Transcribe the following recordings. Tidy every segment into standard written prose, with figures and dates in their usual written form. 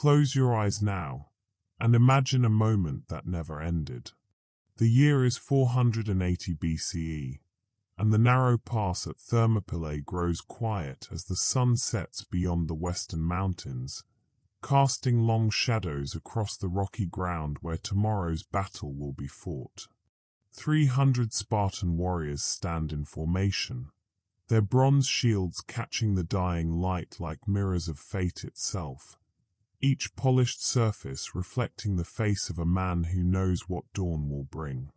Close your eyes now, and imagine a moment that never ended. The year is 480 BCE, and the narrow pass at Thermopylae grows quiet as the sun sets beyond the western mountains, casting long shadows across the rocky ground where tomorrow's battle will be fought. 300 Spartan warriors stand in formation, their bronze shields catching the dying light like mirrors of fate itself, each polished surface reflecting the face of a man who knows what dawn will bring.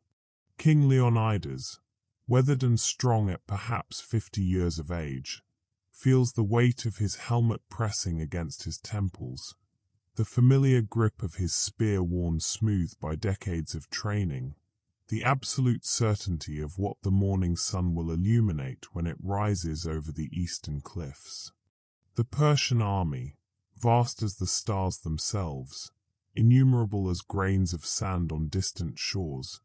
King Leonidas, weathered and strong at perhaps 50 years of age, feels the weight of his helmet pressing against his temples, the familiar grip of his spear worn smooth by decades of training, the absolute certainty of what the morning sun will illuminate when it rises over the eastern cliffs. The Persian army, vast as the stars themselves, innumerable as grains of sand on distant shores,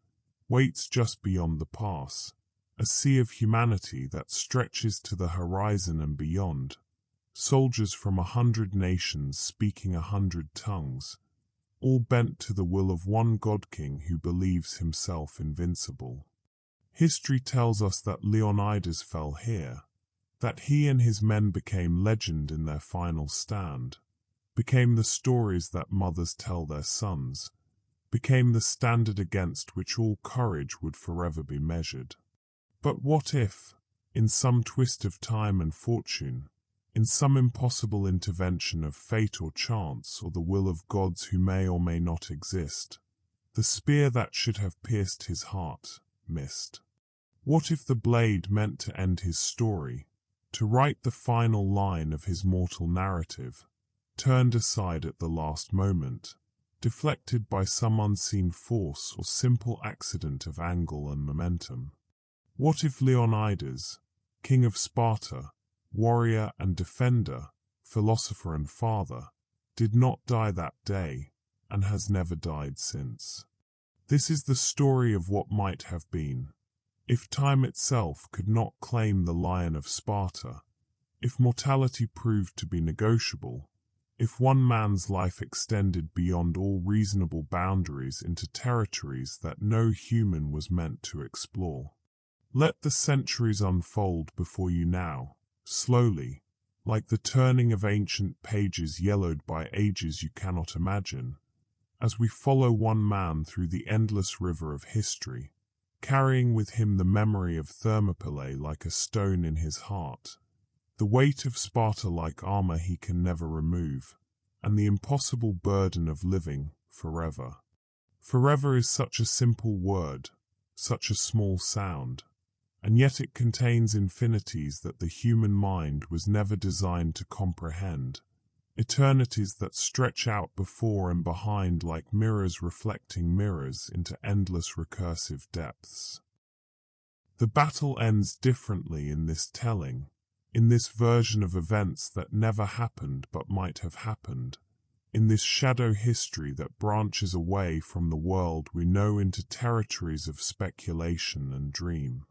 waits just beyond the pass, a sea of humanity that stretches to the horizon and beyond, soldiers from 100 nations speaking 100 tongues, all bent to the will of one god-king who believes himself invincible. History tells us that Leonidas fell here, that he and his men became legend in their final stand, became the stories that mothers tell their sons, became the standard against which all courage would forever be measured. But what if, in some twist of time and fortune, in some impossible intervention of fate or chance or the will of gods who may or may not exist, the spear that should have pierced his heart missed? What if the blade meant to end his story, to write the final line of his mortal narrative, turned aside at the last moment, deflected by some unseen force or simple accident of angle and momentum? What if Leonidas, king of Sparta, warrior and defender, philosopher and father, did not die that day and has never died since? This is the story of what might have been, if time itself could not claim the Lion of Sparta, if mortality proved to be negotiable, if one man's life extended beyond all reasonable boundaries into territories that no human was meant to explore. Let the centuries unfold before you now, slowly, like the turning of ancient pages yellowed by ages you cannot imagine, as we follow one man through the endless river of history, carrying with him the memory of Thermopylae like a stone in his heart, the weight of Sparta like armor he can never remove, and the impossible burden of living forever. Forever is such a simple word, such a small sound, and yet it contains infinities that the human mind was never designed to comprehend, eternities that stretch out before and behind like mirrors reflecting mirrors into endless recursive depths. The battle ends differently in this telling, in this version of events that never happened but might have happened, in this shadow history that branches away from the world we know into territories of speculation and dream.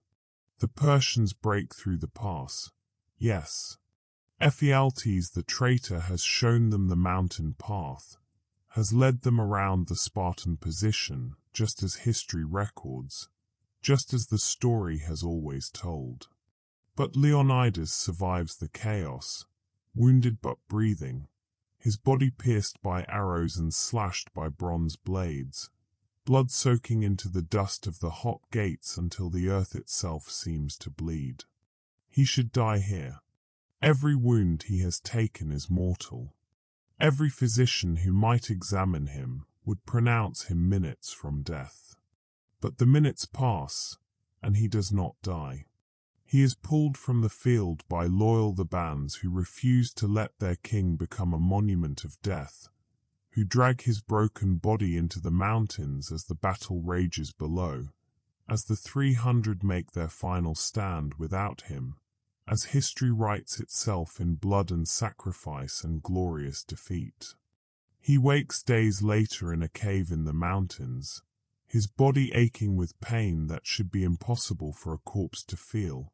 The Persians break through the pass, yes. Ephialtes the traitor has shown them the mountain path, has led them around the Spartan position, just as history records, just as the story has always told. But Leonidas survives the chaos, wounded but breathing, his body pierced by arrows and slashed by bronze blades, blood soaking into the dust of the hot gates until the earth itself seems to bleed. He should die here. Every wound he has taken is mortal. Every physician who might examine him would pronounce him minutes from death. But the minutes pass, and he does not die. He is pulled from the field by loyal the bands who refuse to let their king become a monument of death, who drag his broken body into the mountains as the battle rages below, as the 300 make their final stand without him, as history writes itself in blood and sacrifice and glorious defeat. He wakes days later in a cave in the mountains, his body aching with pain that should be impossible for a corpse to feel,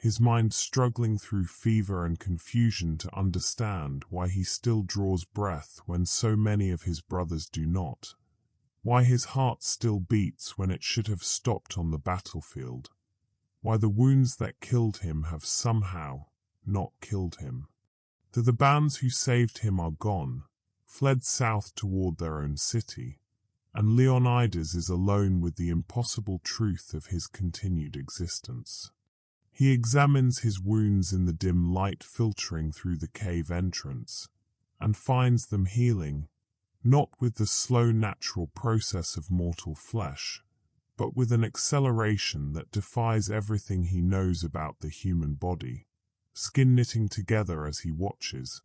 his mind struggling through fever and confusion to understand why he still draws breath when so many of his brothers do not, why his heart still beats when it should have stopped on the battlefield, why the wounds that killed him have somehow not killed him. The bands who saved him are gone, fled south toward their own city, and Leonidas is alone with the impossible truth of his continued existence. He examines his wounds in the dim light filtering through the cave entrance, and finds them healing, not with the slow natural process of mortal flesh, but with an acceleration that defies everything he knows about the human body, skin knitting together as he watches,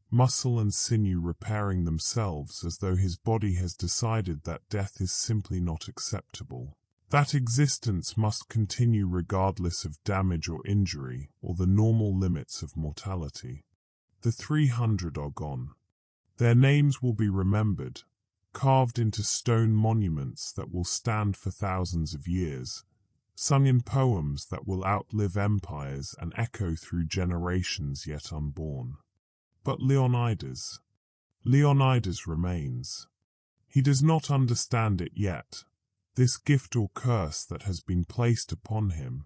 muscle and sinew repairing themselves as though his body has decided that death is simply not acceptable, that existence must continue regardless of damage or injury or the normal limits of mortality. The 300 are gone. Their names will be remembered, carved into stone monuments that will stand for thousands of years, sung in poems that will outlive empires and echo through generations yet unborn. But Leonidas remains. He does not understand it yet. This gift or curse that has been placed upon him,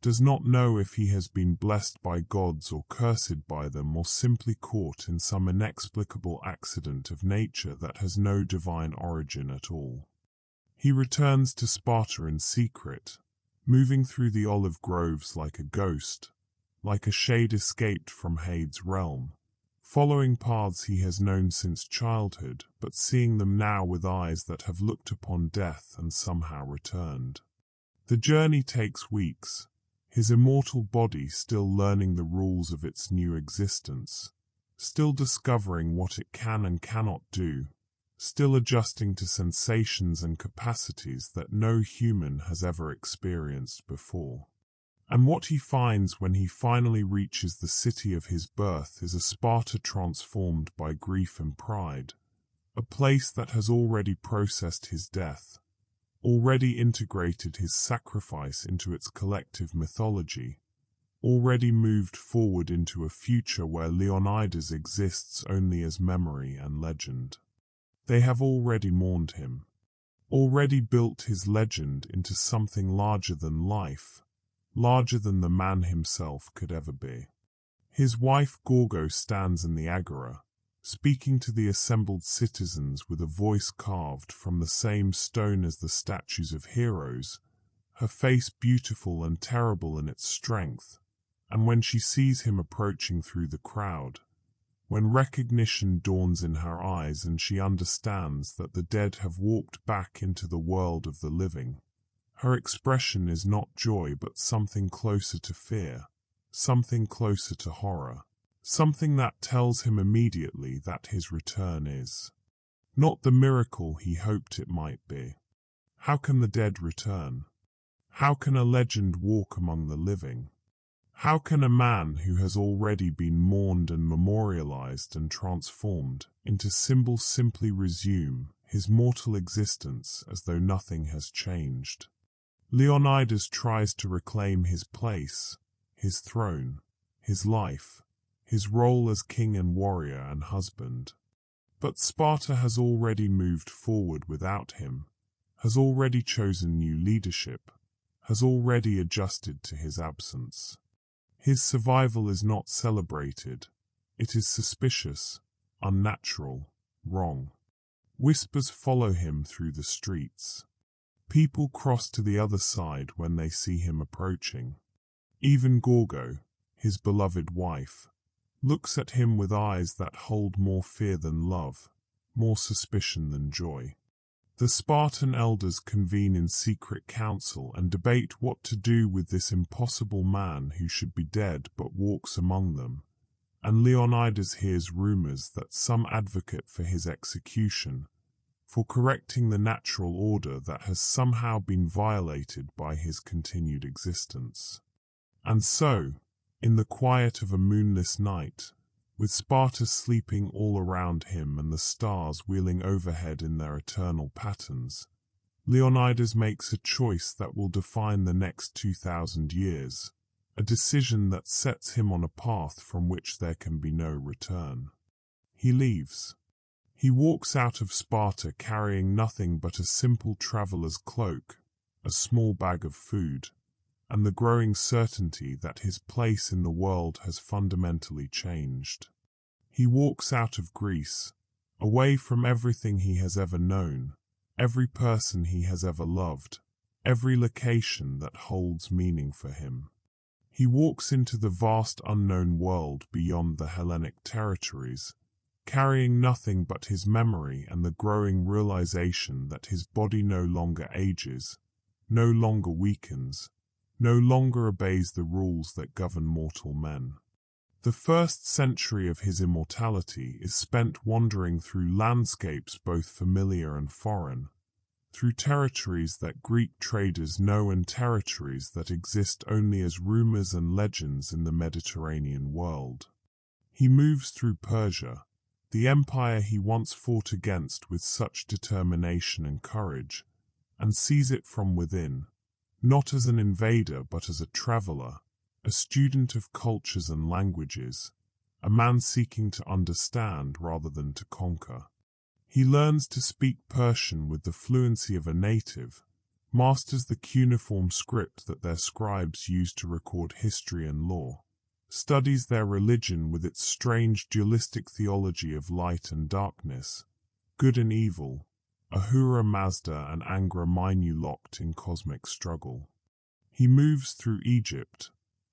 does not know if he has been blessed by gods or cursed by them or simply caught in some inexplicable accident of nature that has no divine origin at all. He returns to Sparta in secret, moving through the olive groves like a ghost, like a shade escaped from Hades' realm, following paths he has known since childhood, but seeing them now with eyes that have looked upon death and somehow returned. The journey takes weeks, his immortal body still learning the rules of its new existence, still discovering what it can and cannot do, still adjusting to sensations and capacities that no human has ever experienced before. And what he finds when he finally reaches the city of his birth is a Sparta transformed by grief and pride, a place that has already processed his death, already integrated his sacrifice into its collective mythology, already moved forward into a future where Leonidas exists only as memory and legend. They have already mourned him, already built his legend into something larger than life, larger than the man himself could ever be. His wife Gorgo stands in the agora, speaking to the assembled citizens with a voice carved from the same stone as the statues of heroes, her face beautiful and terrible in its strength, and when she sees him approaching through the crowd, when recognition dawns in her eyes and she understands that the dead have walked back into the world of the living, her expression is not joy but something closer to fear, something closer to horror, something that tells him immediately that his return is not the miracle he hoped it might be. How can the dead return? How can a legend walk among the living? How can a man who has already been mourned and memorialized and transformed into symbol simply resume his mortal existence as though nothing has changed? Leonidas tries to reclaim his place, his throne, his life, his role as king and warrior and husband. But Sparta has already moved forward without him, has already chosen new leadership, has already adjusted to his absence. His survival is not celebrated. It is suspicious, unnatural, wrong. Whispers follow him through the streets. People cross to the other side when they see him approaching. Even Gorgo, his beloved wife, looks at him with eyes that hold more fear than love, more suspicion than joy. The Spartan elders convene in secret council and debate what to do with this impossible man who should be dead but walks among them, and Leonidas hears rumors that some advocate for his execution, for correcting the natural order that has somehow been violated by his continued existence. And so, in the quiet of a moonless night, with Sparta sleeping all around him and the stars wheeling overhead in their eternal patterns, Leonidas makes a choice that will define the next 2,000 years, a decision that sets him on a path from which there can be no return. He leaves. He walks out of Sparta carrying nothing but a simple traveler's cloak, a small bag of food, and the growing certainty that his place in the world has fundamentally changed. He walks out of Greece, away from everything he has ever known, every person he has ever loved, every location that holds meaning for him. He walks into the vast unknown world beyond the Hellenic territories, carrying nothing but his memory and the growing realization that his body no longer ages, no longer weakens, no longer obeys the rules that govern mortal men. The first century of his immortality is spent wandering through landscapes both familiar and foreign, through territories that Greek traders know and territories that exist only as rumors and legends in the Mediterranean world. He moves through Persia, the empire he once fought against with such determination and courage, and sees it from within, not as an invader but as a traveler, a student of cultures and languages, a man seeking to understand rather than to conquer. He learns to speak Persian with the fluency of a native, masters the cuneiform script that their scribes used to record history and law, studies their religion with its strange dualistic theology of light and darkness, good and evil, Ahura Mazda and Angra Mainyu locked in cosmic struggle. He moves through Egypt,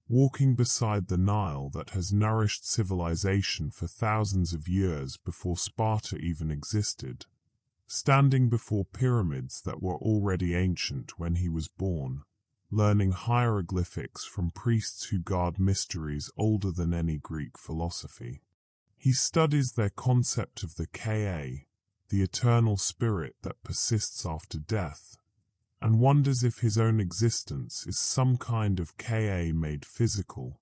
walking beside the Nile that has nourished civilization for thousands of years before Sparta even existed, standing before pyramids that were already ancient when he was born, learning hieroglyphics from priests who guard mysteries older than any Greek philosophy. He studies their concept of the Ka, the eternal spirit that persists after death, and wonders if his own existence is some kind of Ka made physical,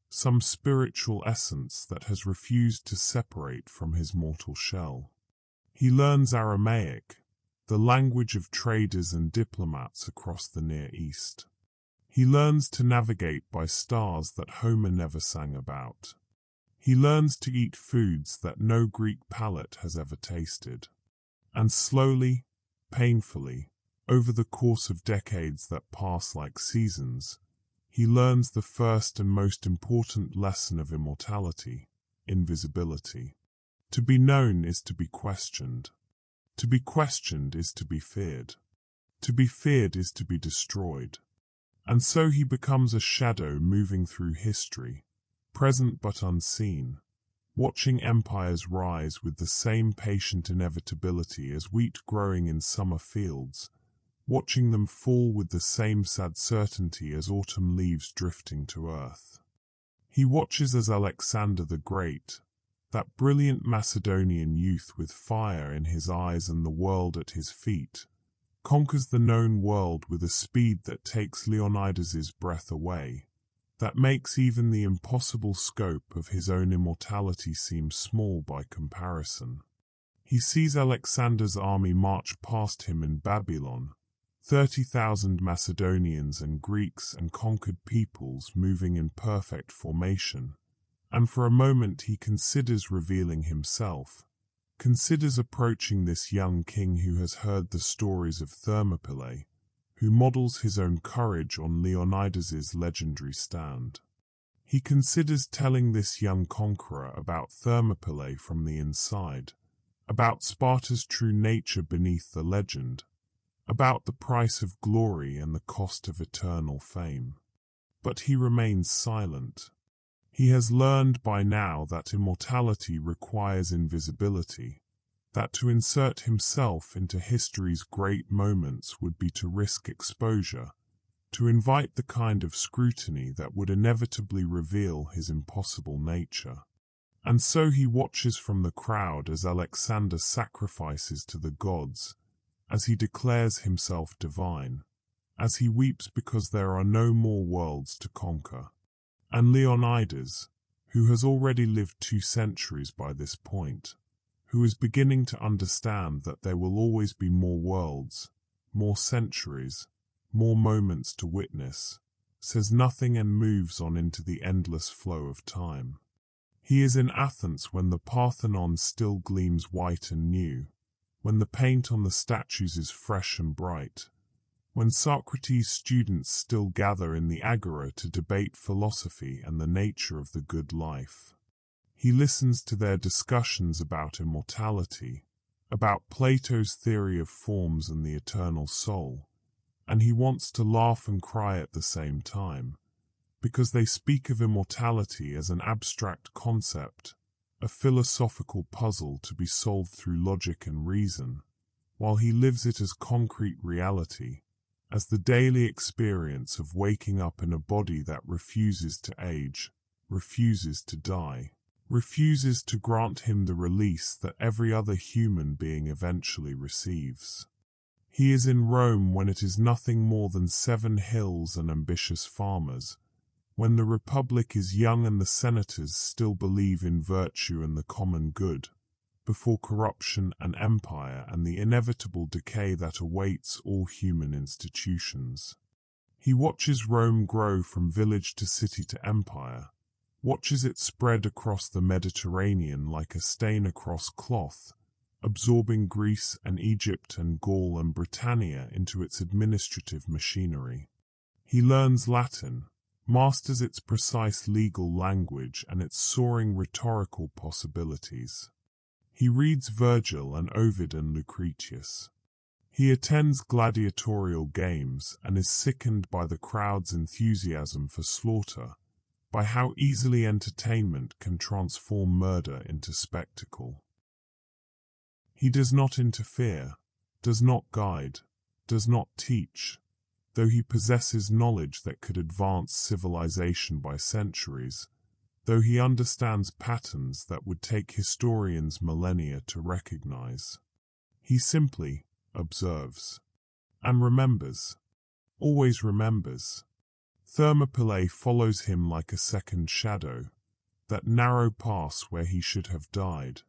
some spiritual essence that has refused to separate from his mortal shell. He learns Aramaic, the language of traders and diplomats across the Near East. He learns to navigate by stars that Homer never sang about. He learns to eat foods that no Greek palate has ever tasted. And slowly, painfully, over the course of decades that pass like seasons, he learns the first and most important lesson of immortality, invisibility. To be known is to be questioned. To be questioned is to be feared. To be feared is to be destroyed. And so he becomes a shadow moving through history, present but unseen, watching empires rise with the same patient inevitability as wheat growing in summer fields, watching them fall with the same sad certainty as autumn leaves drifting to earth. He watches as Alexander the Great, that brilliant Macedonian youth with fire in his eyes and the world at his feet, conquers the known world with a speed that takes Leonidas's breath away, that makes even the impossible scope of his own immortality seem small by comparison. He sees Alexander's army march past him in Babylon, 30,000 Macedonians and Greeks and conquered peoples moving in perfect formation, and for a moment he considers revealing himself, considers approaching this young king who has heard the stories of Thermopylae, who models his own courage on Leonidas's legendary stand. He considers telling this young conqueror about Thermopylae from the inside, about Sparta's true nature beneath the legend, about the price of glory and the cost of eternal fame. But he remains silent. He has learned by now that immortality requires invisibility, that to insert himself into history's great moments would be to risk exposure, to invite the kind of scrutiny that would inevitably reveal his impossible nature. And so he watches from the crowd as Alexander sacrifices to the gods, as he declares himself divine, as he weeps because there are no more worlds to conquer. And Leonidas, who has already lived 2 centuries by this point, who is beginning to understand that there will always be more worlds, more centuries, more moments to witness, says nothing and moves on into the endless flow of time. He is in Athens when the Parthenon still gleams white and new, when the paint on the statues is fresh and bright, when Socrates' students still gather in the agora to debate philosophy and the nature of the good life. He listens to their discussions about immortality, about Plato's theory of forms and the eternal soul, and he wants to laugh and cry at the same time, because they speak of immortality as an abstract concept, a philosophical puzzle to be solved through logic and reason, while he lives it as concrete reality, as the daily experience of waking up in a body that refuses to age, refuses to die, refuses to grant him the release that every other human being eventually receives. He is in Rome when it is nothing more than 7 hills and ambitious farmers, when the Republic is young and the senators still believe in virtue and the common good, before corruption and empire and the inevitable decay that awaits all human institutions. He watches Rome grow from village to city to empire, watches it spread across the Mediterranean like a stain across cloth, absorbing Greece and Egypt and Gaul and Britannia into its administrative machinery. He learns Latin, masters its precise legal language and its soaring rhetorical possibilities. He reads Virgil and Ovid and Lucretius. He attends gladiatorial games and is sickened by the crowd's enthusiasm for slaughter, by how easily entertainment can transform murder into spectacle. He does not interfere, does not guide, does not teach, though he possesses knowledge that could advance civilization by centuries, though he understands patterns that would take historians millennia to recognize. He simply observes and remembers, always remembers. Thermopylae follows him like a second shadow, that narrow pass where he should have died,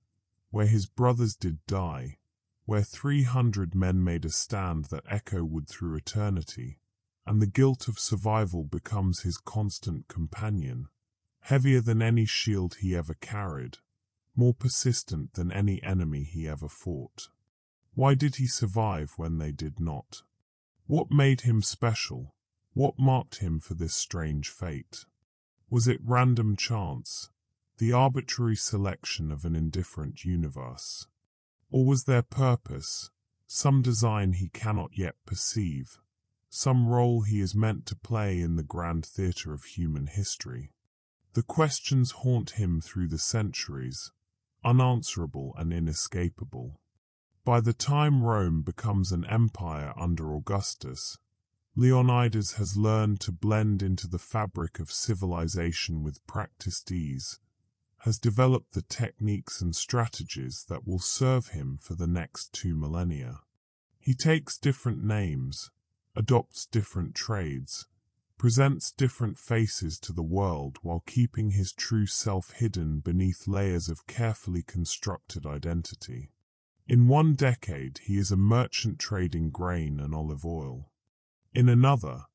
where his brothers did die, where 300 men made a stand that echoed through eternity, and the guilt of survival becomes his constant companion, heavier than any shield he ever carried, more persistent than any enemy he ever fought. Why did he survive when they did not? What made him special? What marked him for this strange fate? Was it random chance, the arbitrary selection of an indifferent universe? Or was there purpose, some design he cannot yet perceive, some role he is meant to play in the grand theatre of human history? The questions haunt him through the centuries, unanswerable and inescapable. By the time Rome becomes an empire under Augustus, Leonidas has learned to blend into the fabric of civilization with practiced ease, has developed the techniques and strategies that will serve him for the next 2 millennia. He takes different names, adopts different trades, presents different faces to the world while keeping his true self hidden beneath layers of carefully constructed identity. In 1 decade, he is a merchant trading grain and olive oil. In another,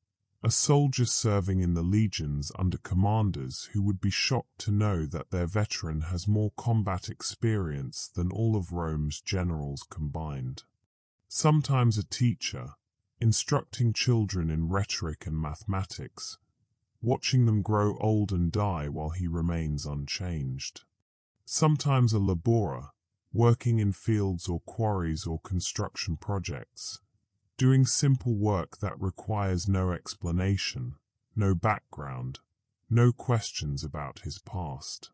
a soldier serving in the legions under commanders who would be shocked to know that their veteran has more combat experience than all of Rome's generals combined. Sometimes a teacher, instructing children in rhetoric and mathematics, watching them grow old and die while he remains unchanged. Sometimes a laborer, working in fields or quarries or construction projects, doing simple work that requires no explanation, no background, no questions about his past.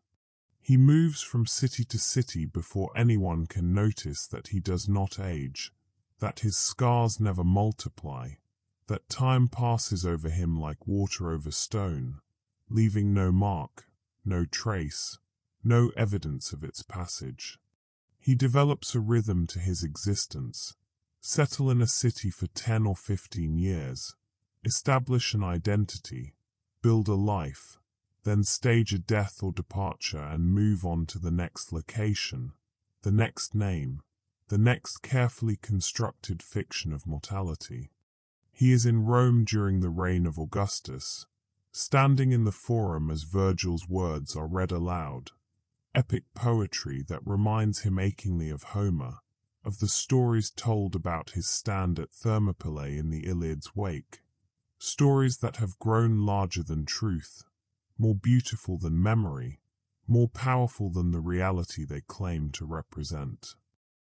He moves from city to city before anyone can notice that he does not age, that his scars never multiply, that time passes over him like water over stone, leaving no mark, no trace, no evidence of its passage. He develops a rhythm to his existence, settle in a city for 10 or 15 years, establish an identity, build a life, then stage a death or departure and move on to the next location, the next name, the next carefully constructed fiction of mortality. He is in Rome during the reign of Augustus, standing in the forum as Virgil's words are read aloud. Epic poetry that reminds him achingly of Homer, of the stories told about his stand at Thermopylae in the Iliad's wake. Stories that have grown larger than truth, more beautiful than memory, more powerful than the reality they claim to represent.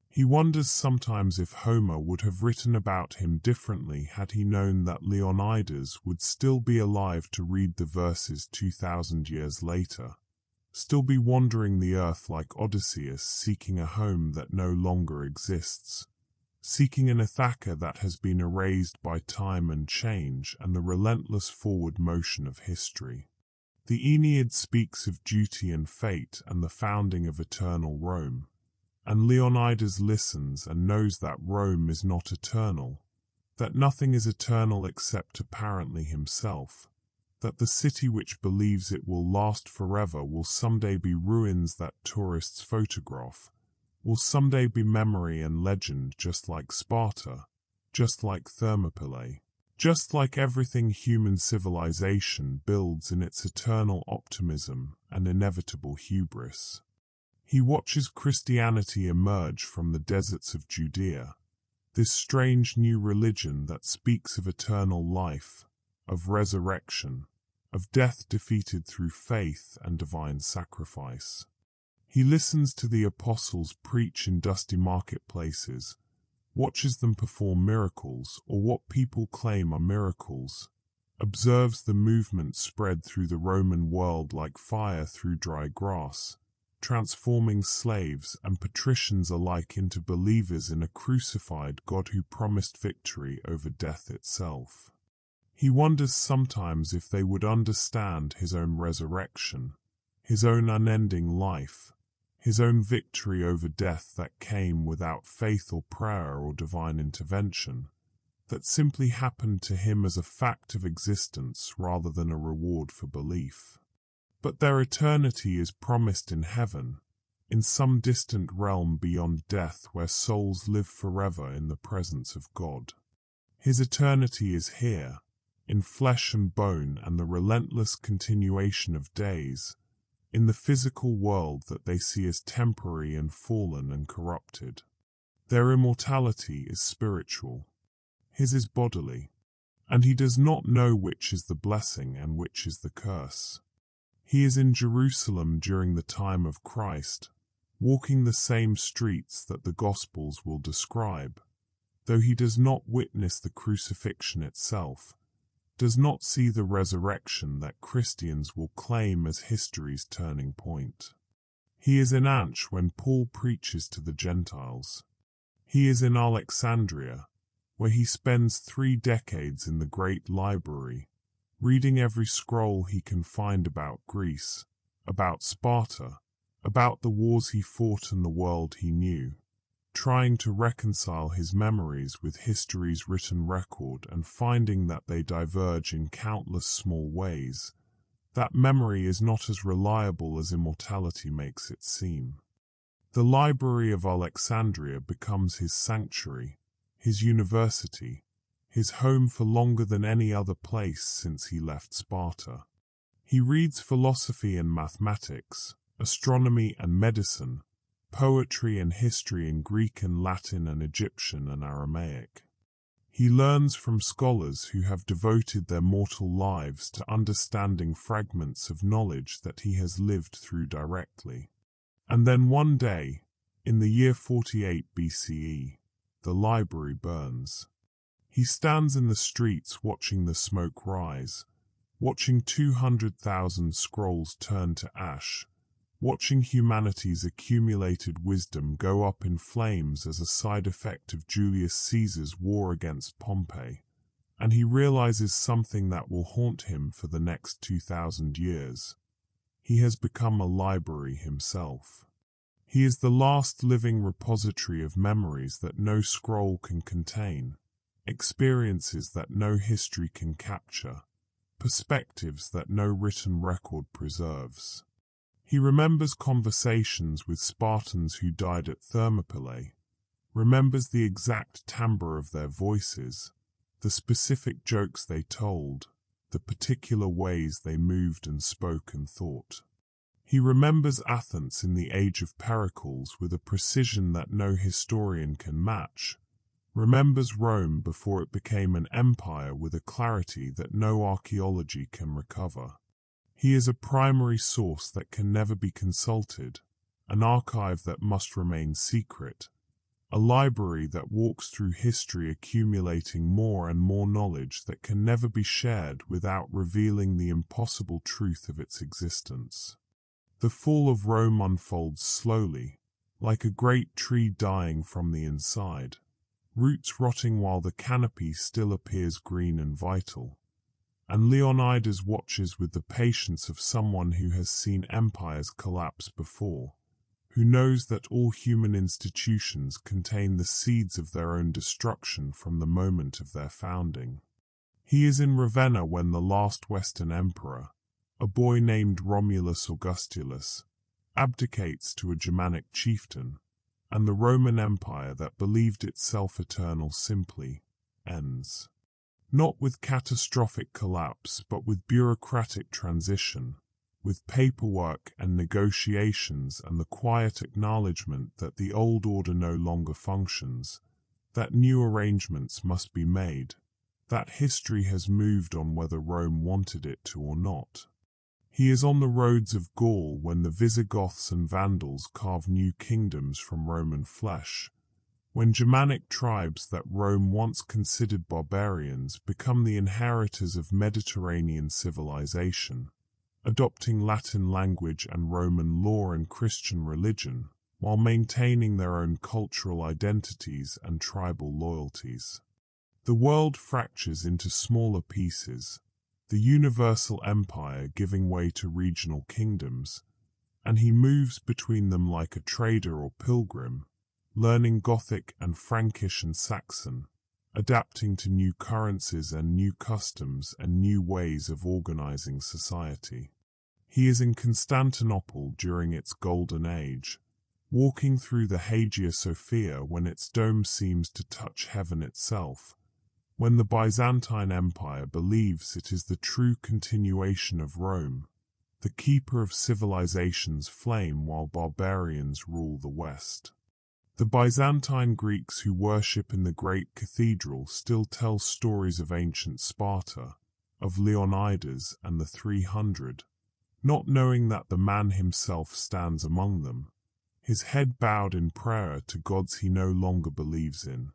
He wonders sometimes if Homer would have written about him differently had he known that Leonidas would still be alive to read the verses 2,000 years later, still be wandering the earth like Odysseus seeking a home that no longer exists, seeking an Ithaca that has been erased by time and change and the relentless forward motion of history. The Aeneid speaks of duty and fate and the founding of eternal Rome. And Leonidas listens and knows that Rome is not eternal, that nothing is eternal except apparently himself, that the city which believes it will last forever will someday be ruins that tourists photograph, will someday be memory and legend just like Sparta, just like Thermopylae, just like everything human civilization builds in its eternal optimism and inevitable hubris. He watches Christianity emerge from the deserts of Judea, this strange new religion that speaks of eternal life, of resurrection, of death defeated through faith and divine sacrifice. He listens to the apostles preach in dusty marketplaces, watches them perform miracles or what people claim are miracles, observes the movement spread through the Roman world like fire through dry grass, transforming slaves and patricians alike into believers in a crucified God who promised victory over death itself. He wonders sometimes if they would understand his own resurrection, his own unending life, his own victory over death that came without faith or prayer or divine intervention, that simply happened to him as a fact of existence rather than a reward for belief. But their eternity is promised in heaven, in some distant realm beyond death where souls live forever in the presence of God. His eternity is here, in flesh and bone and the relentless continuation of days, in the physical world that they see as temporary and fallen and corrupted. Their immortality is spiritual. His is bodily, and he does not know which is the blessing and which is the curse. He is in Jerusalem during the time of Christ, walking the same streets that the Gospels will describe, though he does not witness the crucifixion itself, does not see the resurrection that Christians will claim as history's turning point. He is in Antioch when Paul preaches to the Gentiles. He is in Alexandria, where he spends 3 decades in the great library, reading every scroll he can find about Greece, about Sparta, about the wars he fought and the world he knew, trying to reconcile his memories with history's written record and finding that they diverge in countless small ways, that memory is not as reliable as immortality makes it seem. The Library of Alexandria becomes his sanctuary, his university, his home for longer than any other place since he left Sparta. He reads philosophy and mathematics, astronomy and medicine, poetry and history in Greek and Latin and Egyptian and Aramaic. He learns from scholars who have devoted their mortal lives to understanding fragments of knowledge that he has lived through directly. And then one day, in the year 48 BCE, the library burns. He stands in the streets watching the smoke rise, watching 200,000 scrolls turn to ash, watching humanity's accumulated wisdom go up in flames as a side effect of Julius Caesar's war against Pompey, and he realizes something that will haunt him for the next 2,000 years. He has become a library himself. He is the last living repository of memories that no scroll can contain, experiences that no history can capture, perspectives that no written record preserves. He remembers conversations with Spartans who died at Thermopylae, remembers the exact timbre of their voices, the specific jokes they told, the particular ways they moved and spoke and thought. He remembers Athens in the age of Pericles with a precision that no historian can match, remembers Rome before it became an empire with a clarity that no archaeology can recover. He is a primary source that can never be consulted, an archive that must remain secret, a library that walks through history accumulating more and more knowledge that can never be shared without revealing the impossible truth of its existence. The fall of Rome unfolds slowly, like a great tree dying from the inside, roots rotting while the canopy still appears green and vital. And Leonidas watches with the patience of someone who has seen empires collapse before, who knows that all human institutions contain the seeds of their own destruction from the moment of their founding. He is in Ravenna when the last Western emperor, a boy named Romulus Augustulus, abdicates to a Germanic chieftain, and the Roman Empire that believed itself eternal simply ends. Not with catastrophic collapse, but with bureaucratic transition, with paperwork and negotiations and the quiet acknowledgement that the old order no longer functions, that new arrangements must be made, that history has moved on whether Rome wanted it to or not. He is on the roads of Gaul when the Visigoths and Vandals carve new kingdoms from Roman flesh, when Germanic tribes that Rome once considered barbarians become the inheritors of Mediterranean civilization, adopting Latin language and Roman law and Christian religion, while maintaining their own cultural identities and tribal loyalties. The world fractures into smaller pieces, the universal empire giving way to regional kingdoms, and he moves between them like a trader or pilgrim, learning Gothic and Frankish and Saxon, adapting to new currencies and new customs and new ways of organizing society. He is in Constantinople during its golden age, walking through the Hagia Sophia when its dome seems to touch heaven itself, when the Byzantine Empire believes it is the true continuation of Rome, the keeper of civilization's flame while barbarians rule the West. The Byzantine Greeks who worship in the great cathedral still tell stories of ancient Sparta, of Leonidas and the 300, not knowing that the man himself stands among them, his head bowed in prayer to gods he no longer believes in,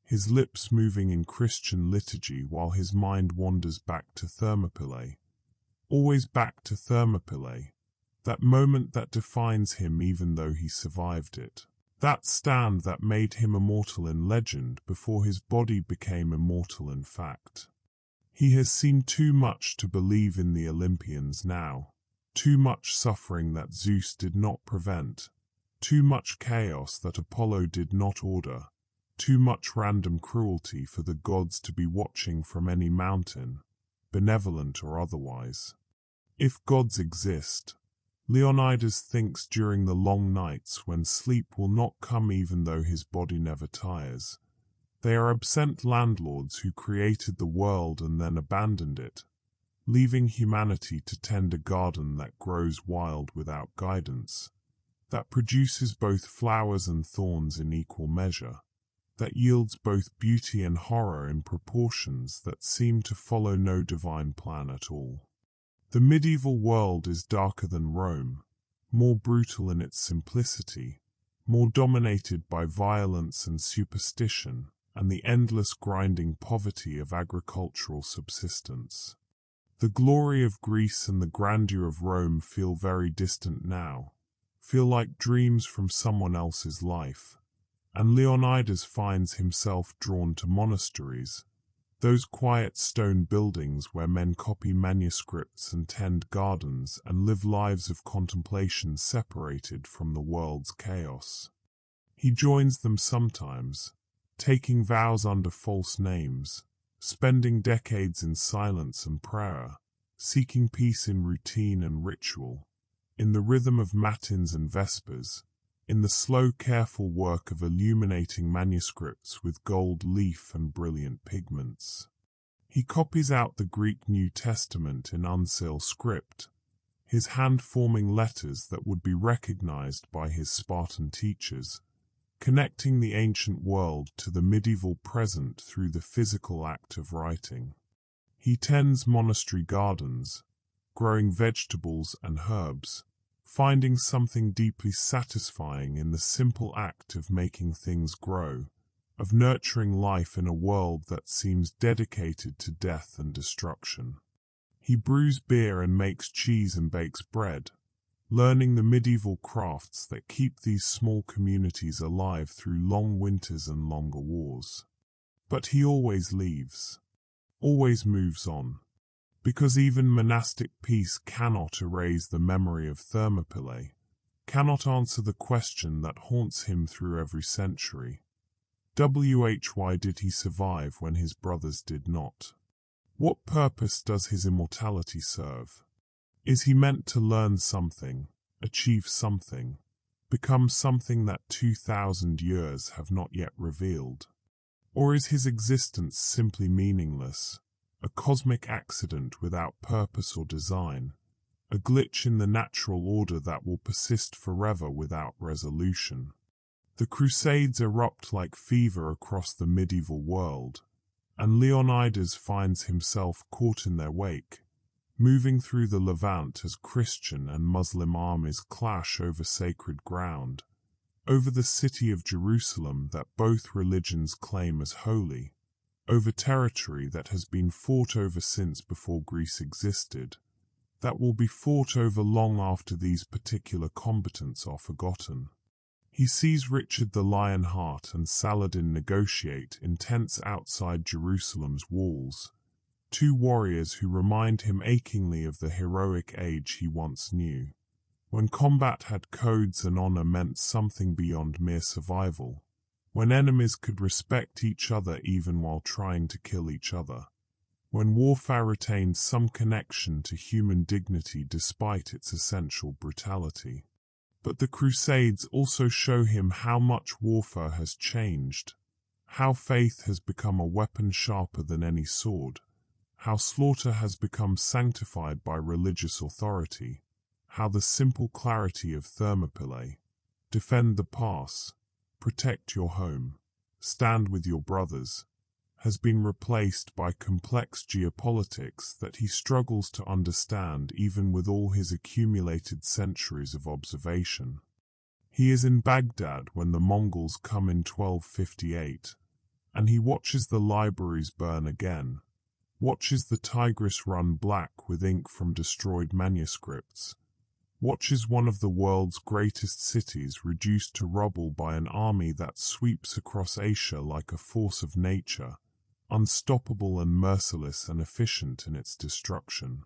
his lips moving in Christian liturgy while his mind wanders back to Thermopylae, always back to Thermopylae, that moment that defines him even though he survived it. That stand that made him immortal in legend before his body became immortal in fact. He has seen too much to believe in the Olympians now, too much suffering that Zeus did not prevent, too much chaos that Apollo did not order, too much random cruelty for the gods to be watching from any mountain, benevolent or otherwise. If gods exist, Leonidas thinks during the long nights when sleep will not come even though his body never tires, they are absent landlords who created the world and then abandoned it, leaving humanity to tend a garden that grows wild without guidance, that produces both flowers and thorns in equal measure, that yields both beauty and horror in proportions that seem to follow no divine plan at all. The medieval world is darker than Rome, more brutal in its simplicity, more dominated by violence and superstition, and the endless grinding poverty of agricultural subsistence. The glory of Greece and the grandeur of Rome feel very distant now, feel like dreams from someone else's life, and Leonidas finds himself drawn to monasteries, those quiet stone buildings where men copy manuscripts and tend gardens and live lives of contemplation separated from the world's chaos. He joins them sometimes, taking vows under false names, spending decades in silence and prayer, seeking peace in routine and ritual, in the rhythm of matins and vespers, in the slow, careful work of illuminating manuscripts with gold leaf and brilliant pigments. He copies out the Greek New Testament in uncial script, his hand forming letters that would be recognized by his Spartan teachers, connecting the ancient world to the medieval present through the physical act of writing. He tends monastery gardens, growing vegetables and herbs, finding something deeply satisfying in the simple act of making things grow, of nurturing life in a world that seems dedicated to death and destruction. He brews beer and makes cheese and bakes bread, learning the medieval crafts that keep these small communities alive through long winters and longer wars. But he always leaves, always moves on, because even monastic peace cannot erase the memory of Thermopylae, cannot answer the question that haunts him through every century. Why did he survive when his brothers did not? What purpose does his immortality serve? Is he meant to learn something, achieve something, become something that 2,000 years have not yet revealed? Or is his existence simply meaningless, a cosmic accident without purpose or design, a glitch in the natural order that will persist forever without resolution? The Crusades erupt like fever across the medieval world, and Leonidas finds himself caught in their wake, moving through the Levant as Christian and Muslim armies clash over sacred ground, over the city of Jerusalem that both religions claim as holy, over territory that has been fought over since before Greece existed, that will be fought over long after these particular combatants are forgotten. He sees Richard the Lionheart and Saladin negotiate in tents outside Jerusalem's walls, two warriors who remind him achingly of the heroic age he once knew, when combat had codes and honor meant something beyond mere survival, when enemies could respect each other even while trying to kill each other, when warfare retained some connection to human dignity despite its essential brutality. But the Crusades also show him how much warfare has changed, how faith has become a weapon sharper than any sword, how slaughter has become sanctified by religious authority, how the simple clarity of Thermopylae, defend the pass, protect your home, stand with your brothers, has been replaced by complex geopolitics that he struggles to understand even with all his accumulated centuries of observation. He is in Baghdad when the Mongols come in 1258, and he watches the libraries burn again, watches the Tigris run black with ink from destroyed manuscripts, watches one of the world's greatest cities reduced to rubble by an army that sweeps across Asia like a force of nature, unstoppable and merciless and efficient in its destruction.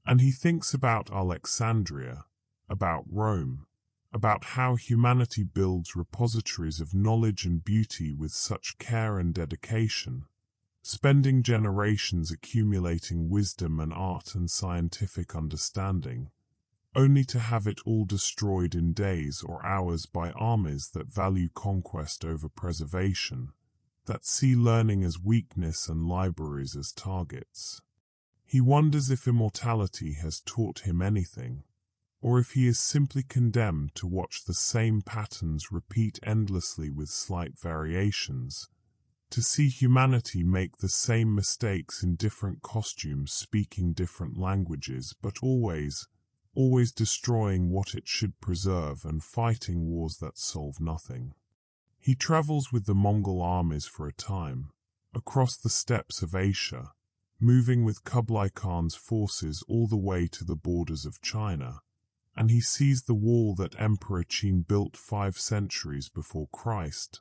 And he thinks about Alexandria, about Rome, about how humanity builds repositories of knowledge and beauty with such care and dedication, spending generations accumulating wisdom and art and scientific understanding, only to have it all destroyed in days or hours by armies that value conquest over preservation, that see learning as weakness and libraries as targets. He wonders if immortality has taught him anything, or if he is simply condemned to watch the same patterns repeat endlessly with slight variations, to see humanity make the same mistakes in different costumes, speaking different languages, but always destroying what it should preserve and fighting wars that solve nothing. He travels with the Mongol armies for a time, across the steppes of Asia, moving with Kublai Khan's forces all the way to the borders of China, and he sees the wall that Emperor Qin built 5 centuries before Christ,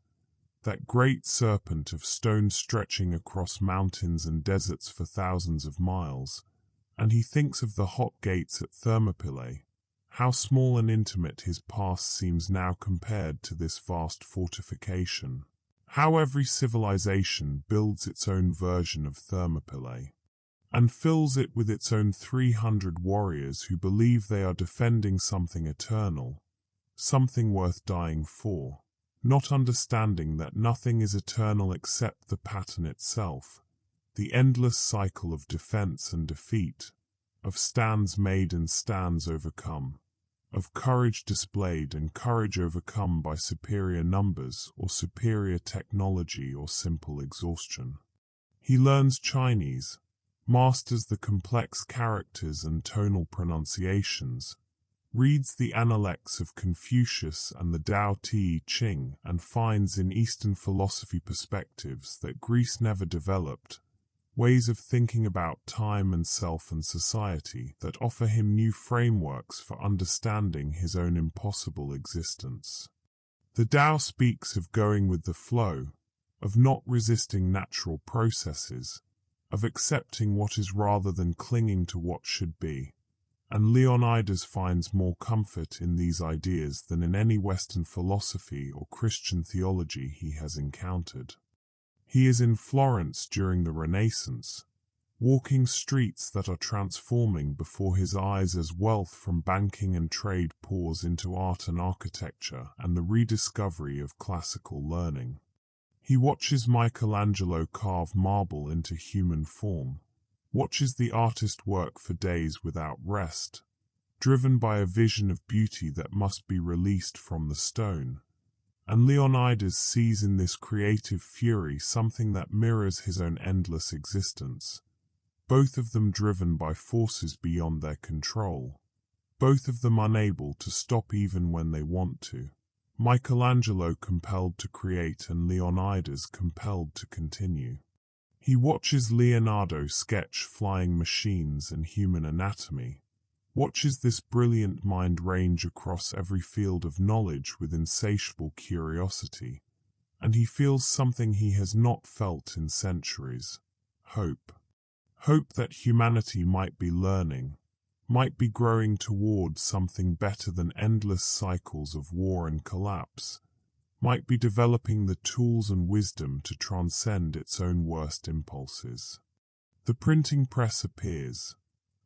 that great serpent of stone stretching across mountains and deserts for thousands of miles, and he thinks of the hot gates at Thermopylae, how small and intimate his past seems now compared to this vast fortification, how every civilization builds its own version of Thermopylae, and fills it with its own 300 warriors who believe they are defending something eternal, something worth dying for, not understanding that nothing is eternal except the pattern itself, the endless cycle of defense and defeat, of stands made and stands overcome, of courage displayed and courage overcome by superior numbers or superior technology or simple exhaustion. He learns Chinese, masters the complex characters and tonal pronunciations, reads the Analects of Confucius and the Tao Te Ching, and finds in Eastern philosophy perspectives that Greece never developed, ways of thinking about time and self and society that offer him new frameworks for understanding his own impossible existence. The Tao speaks of going with the flow, of not resisting natural processes, of accepting what is rather than clinging to what should be, and Leonidas finds more comfort in these ideas than in any Western philosophy or Christian theology he has encountered. He is in Florence during the Renaissance, walking streets that are transforming before his eyes as wealth from banking and trade pours into art and architecture and the rediscovery of classical learning. He watches Michelangelo carve marble into human form, watches the artist work for days without rest, driven by a vision of beauty that must be released from the stone. And Leonidas sees in this creative fury something that mirrors his own endless existence, both of them driven by forces beyond their control, both of them unable to stop even when they want to. Michelangelo compelled to create and Leonidas compelled to continue. He watches Leonardo sketch flying machines and human anatomy, watches this brilliant mind range across every field of knowledge with insatiable curiosity, and he feels something he has not felt in centuries: hope. Hope that humanity might be learning, might be growing toward something better than endless cycles of war and collapse, might be developing the tools and wisdom to transcend its own worst impulses. The printing press appears,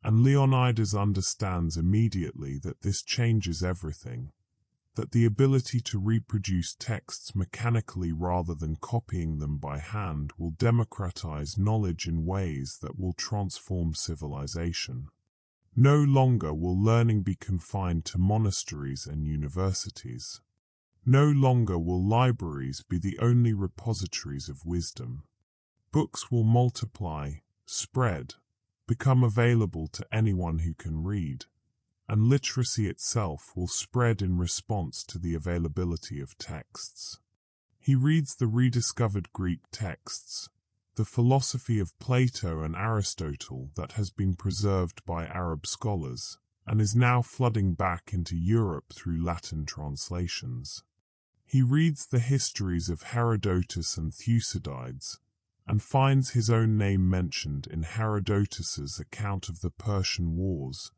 and Leonidas understands immediately that this changes everything, that the ability to reproduce texts mechanically rather than copying them by hand will democratize knowledge in ways that will transform civilization. No longer will learning be confined to monasteries and universities. No longer will libraries be the only repositories of wisdom. Books will multiply, spread, become available to anyone who can read, and literacy itself will spread in response to the availability of texts. He reads the rediscovered Greek texts, the philosophy of Plato and Aristotle that has been preserved by Arab scholars, and is now flooding back into Europe through Latin translations. He reads the histories of Herodotus and Thucydides, and finds his own name mentioned in Herodotus's account of the Persian Wars,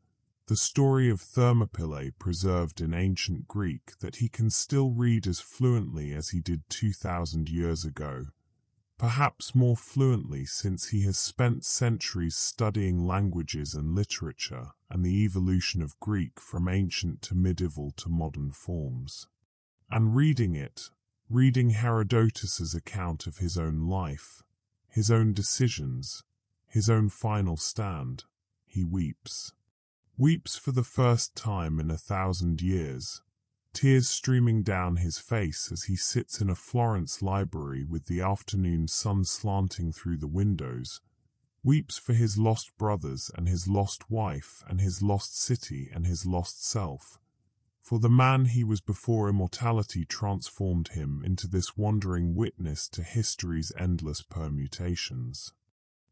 the story of Thermopylae preserved in ancient Greek that he can still read as fluently as he did 2,000 years ago, perhaps more fluently since he has spent centuries studying languages and literature and the evolution of Greek from ancient to medieval to modern forms. And reading it, reading Herodotus's account of his own life, his own decisions, his own final stand, he weeps. Weeps for the first time in 1,000 years, tears streaming down his face as he sits in a Florence library with the afternoon sun slanting through the windows, weeps for his lost brothers and his lost wife and his lost city and his lost self, for the man he was before immortality transformed him into this wandering witness to history's endless permutations.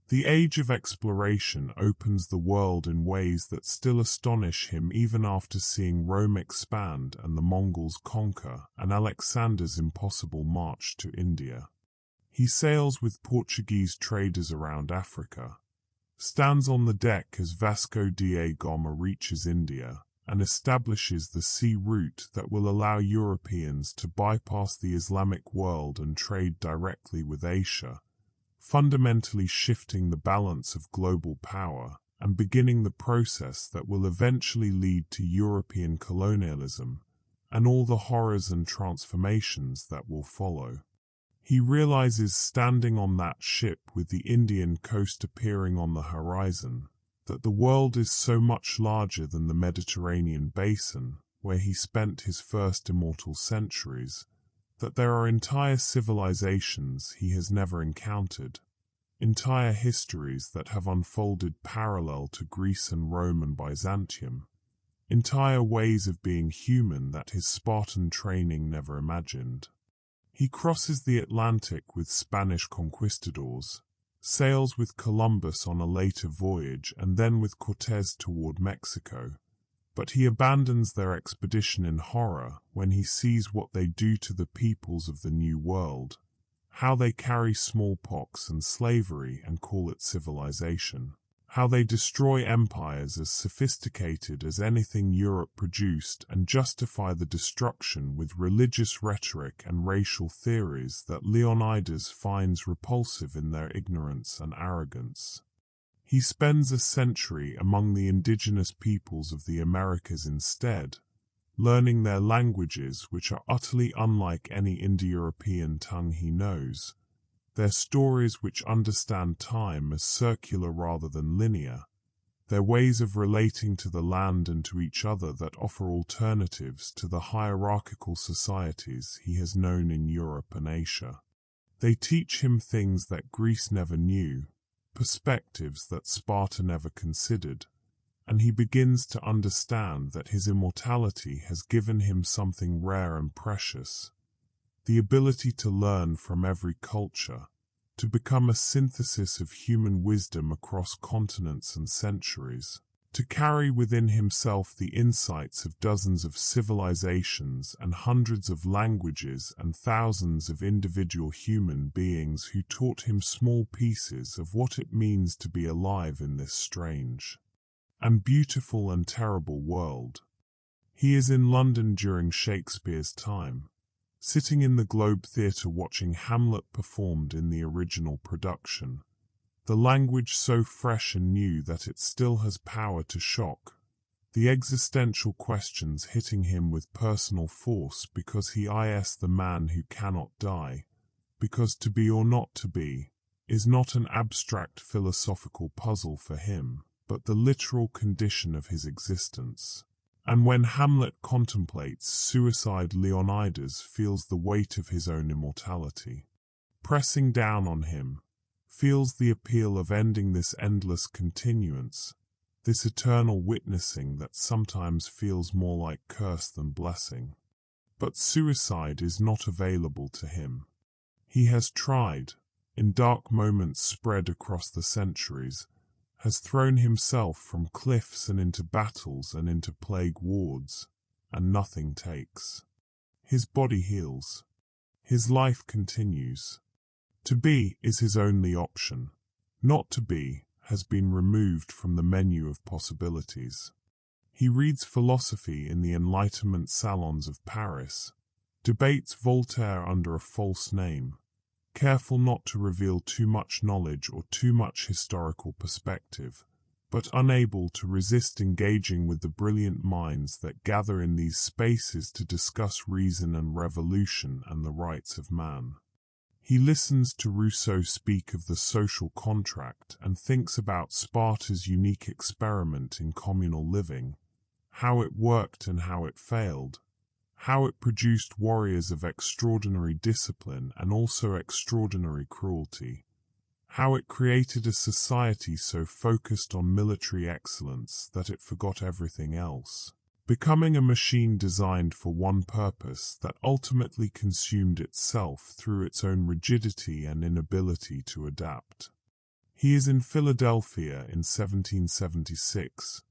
The age of exploration opens the world in ways that still astonish him even after seeing Rome expand and the Mongols conquer and Alexander's impossible march to India. He sails with Portuguese traders around Africa, stands on the deck as Vasco da Gama reaches India, and establishes the sea route that will allow Europeans to bypass the Islamic world and trade directly with Asia, fundamentally shifting the balance of global power and beginning the process that will eventually lead to European colonialism and all the horrors and transformations that will follow. He realizes, standing on that ship with the Indian coast appearing on the horizon, that the world is so much larger than the Mediterranean basin, where he spent his first immortal centuries, that there are entire civilizations he has never encountered, entire histories that have unfolded parallel to Greece and Rome and Byzantium, entire ways of being human that his Spartan training never imagined. He crosses the Atlantic with Spanish conquistadors, sails with Columbus on a later voyage and then with Cortés toward Mexico, but he abandons their expedition in horror when he sees what they do to the peoples of the New World, how they carry smallpox and slavery and call it civilization, how they destroy empires as sophisticated as anything Europe produced and justify the destruction with religious rhetoric and racial theories that Leonidas finds repulsive in their ignorance and arrogance. He spends a century among the indigenous peoples of the Americas instead, learning their languages which are utterly unlike any Indo-European tongue he knows, their stories which understand time as circular rather than linear, their ways of relating to the land and to each other that offer alternatives to the hierarchical societies he has known in Europe and Asia. They teach him things that Greece never knew, perspectives that Sparta never considered, and he begins to understand that his immortality has given him something rare and precious, the ability to learn from every culture, to become a synthesis of human wisdom across continents and centuries, to carry within himself the insights of dozens of civilizations and hundreds of languages and thousands of individual human beings who taught him small pieces of what it means to be alive in this strange and beautiful and terrible world. He is in London during Shakespeare's time, sitting in the Globe Theatre watching Hamlet performed in the original production, the language so fresh and new that it still has power to shock, the existential questions hitting him with personal force because he is the man who cannot die, because to be or not to be is not an abstract philosophical puzzle for him, but the literal condition of his existence. And when Hamlet contemplates suicide, Leonidas feels the weight of his own immortality pressing down on him, feels the appeal of ending this endless continuance, this eternal witnessing that sometimes feels more like curse than blessing. But suicide is not available to him. He has tried, in dark moments spread across the centuries, has thrown himself from cliffs and into battles and into plague wards, and nothing takes. His body heals. His life continues. To be is his only option. Not to be has been removed from the menu of possibilities. He reads philosophy in the Enlightenment salons of Paris, debates Voltaire under a false name, careful not to reveal too much knowledge or too much historical perspective, but unable to resist engaging with the brilliant minds that gather in these spaces to discuss reason and revolution and the rights of man. He listens to Rousseau speak of the social contract and thinks about Sparta's unique experiment in communal living, how it worked and how it failed, how it produced warriors of extraordinary discipline and also extraordinary cruelty, how it created a society so focused on military excellence that it forgot everything else, becoming a machine designed for one purpose that ultimately consumed itself through its own rigidity and inability to adapt. He is in Philadelphia in 1776,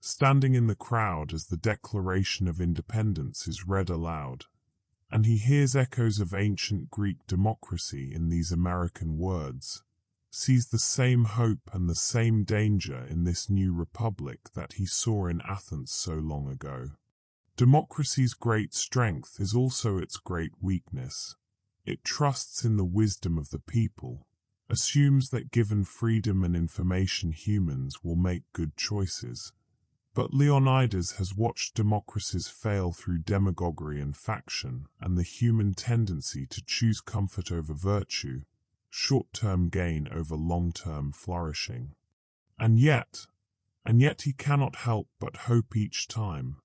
standing in the crowd as the Declaration of Independence is read aloud, and he hears echoes of ancient Greek democracy in these American words, sees the same hope and the same danger in this new republic that he saw in Athens so long ago. Democracy's great strength is also its great weakness. It trusts in the wisdom of the people, assumes that given freedom and information humans will make good choices, But Leonidas has watched democracies fail through demagoguery and faction, and the human tendency to choose comfort over virtue, short-term gain over long-term flourishing. And yet he cannot help but hope each time,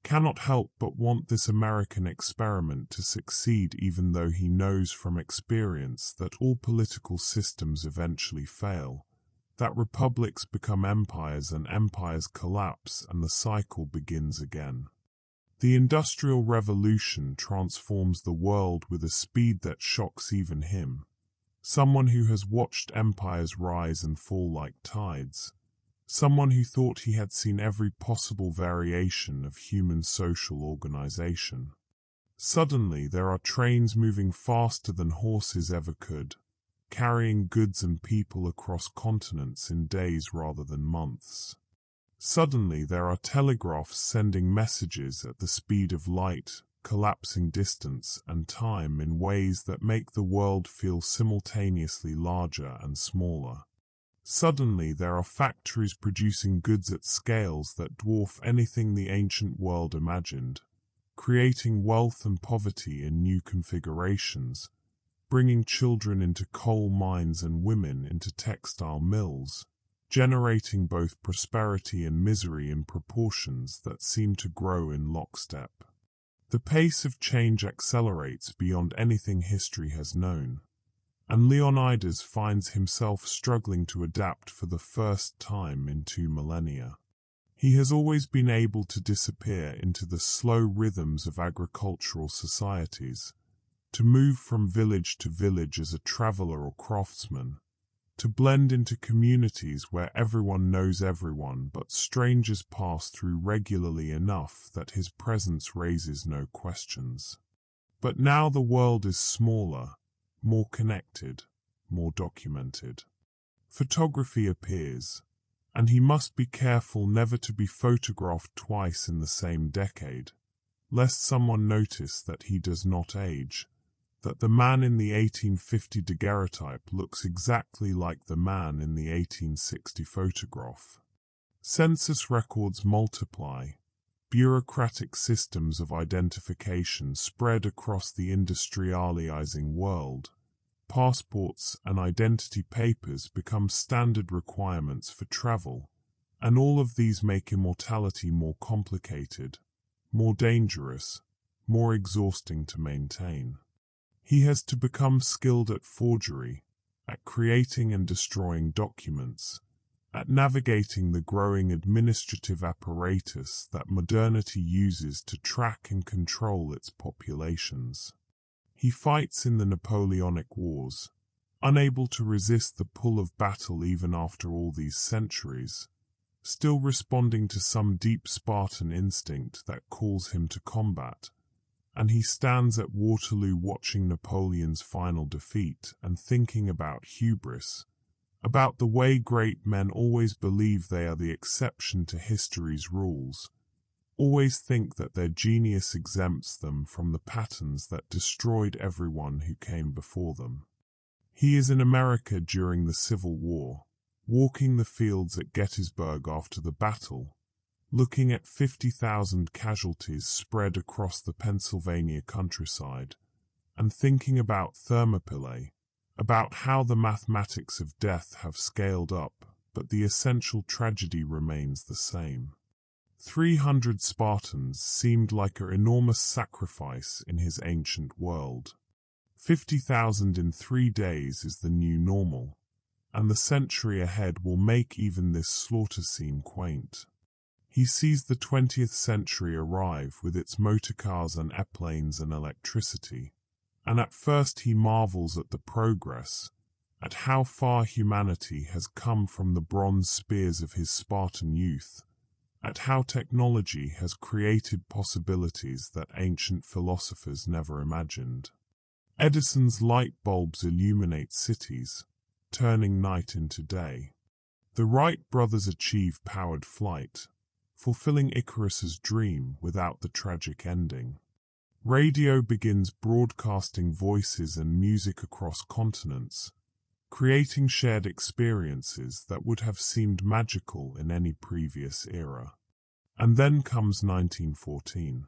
cannot help but want this American experiment to succeed, even though he knows from experience that all political systems eventually fail, that republics become empires and empires collapse and the cycle begins again. The Industrial Revolution transforms the world with a speed that shocks even him, someone who has watched empires rise and fall like tides, someone who thought he had seen every possible variation of human social organization. Suddenly there are trains moving faster than horses ever could, carrying goods and people across continents in days rather than months. Suddenly there are telegraphs sending messages at the speed of light, collapsing distance and time in ways that make the world feel simultaneously larger and smaller. Suddenly there are factories producing goods at scales that dwarf anything the ancient world imagined, creating wealth and poverty in new configurations, bringing children into coal mines and women into textile mills, generating both prosperity and misery in proportions that seem to grow in lockstep. The pace of change accelerates beyond anything history has known, and Leonidas finds himself struggling to adapt for the first time in 2 millennia. He has always been able to disappear into the slow rhythms of agricultural societies, to move from village to village as a traveler or craftsman, to blend into communities where everyone knows everyone but strangers pass through regularly enough that his presence raises no questions. But now the world is smaller, more connected, more documented. Photography appears, and he must be careful never to be photographed twice in the same decade, lest someone notice that he does not age, that the man in the 1850 daguerreotype looks exactly like the man in the 1860 photograph. Census records multiply, bureaucratic systems of identification spread across the industrializing world, passports and identity papers become standard requirements for travel, and all of these make immortality more complicated, more dangerous, more exhausting to maintain. He has to become skilled at forgery, at creating and destroying documents, at navigating the growing administrative apparatus that modernity uses to track and control its populations. He fights in the Napoleonic Wars, unable to resist the pull of battle even after all these centuries, still responding to some deep Spartan instinct that calls him to combat, and he stands at Waterloo watching Napoleon's final defeat and thinking about hubris, about the way great men always believe they are the exception to history's rules, always think that their genius exempts them from the patterns that destroyed everyone who came before them. He is in America during the Civil War, walking the fields at Gettysburg after the battle, looking at 50,000 casualties spread across the Pennsylvania countryside, and thinking about Thermopylae, about how the mathematics of death have scaled up, but the essential tragedy remains the same. 300 Spartans seemed like an enormous sacrifice in his ancient world. 50,000 in 3 days is the new normal, and the century ahead will make even this slaughter seem quaint. He sees the 20th century arrive with its motorcars and airplanes and electricity, and at first he marvels at the progress, at how far humanity has come from the bronze spears of his Spartan youth, at how technology has created possibilities that ancient philosophers never imagined. Edison's light bulbs illuminate cities, turning night into day. The Wright brothers achieve powered flight, fulfilling Icarus's dream without the tragic ending. Radio begins broadcasting voices and music across continents, creating shared experiences that would have seemed magical in any previous era. And then comes 1914.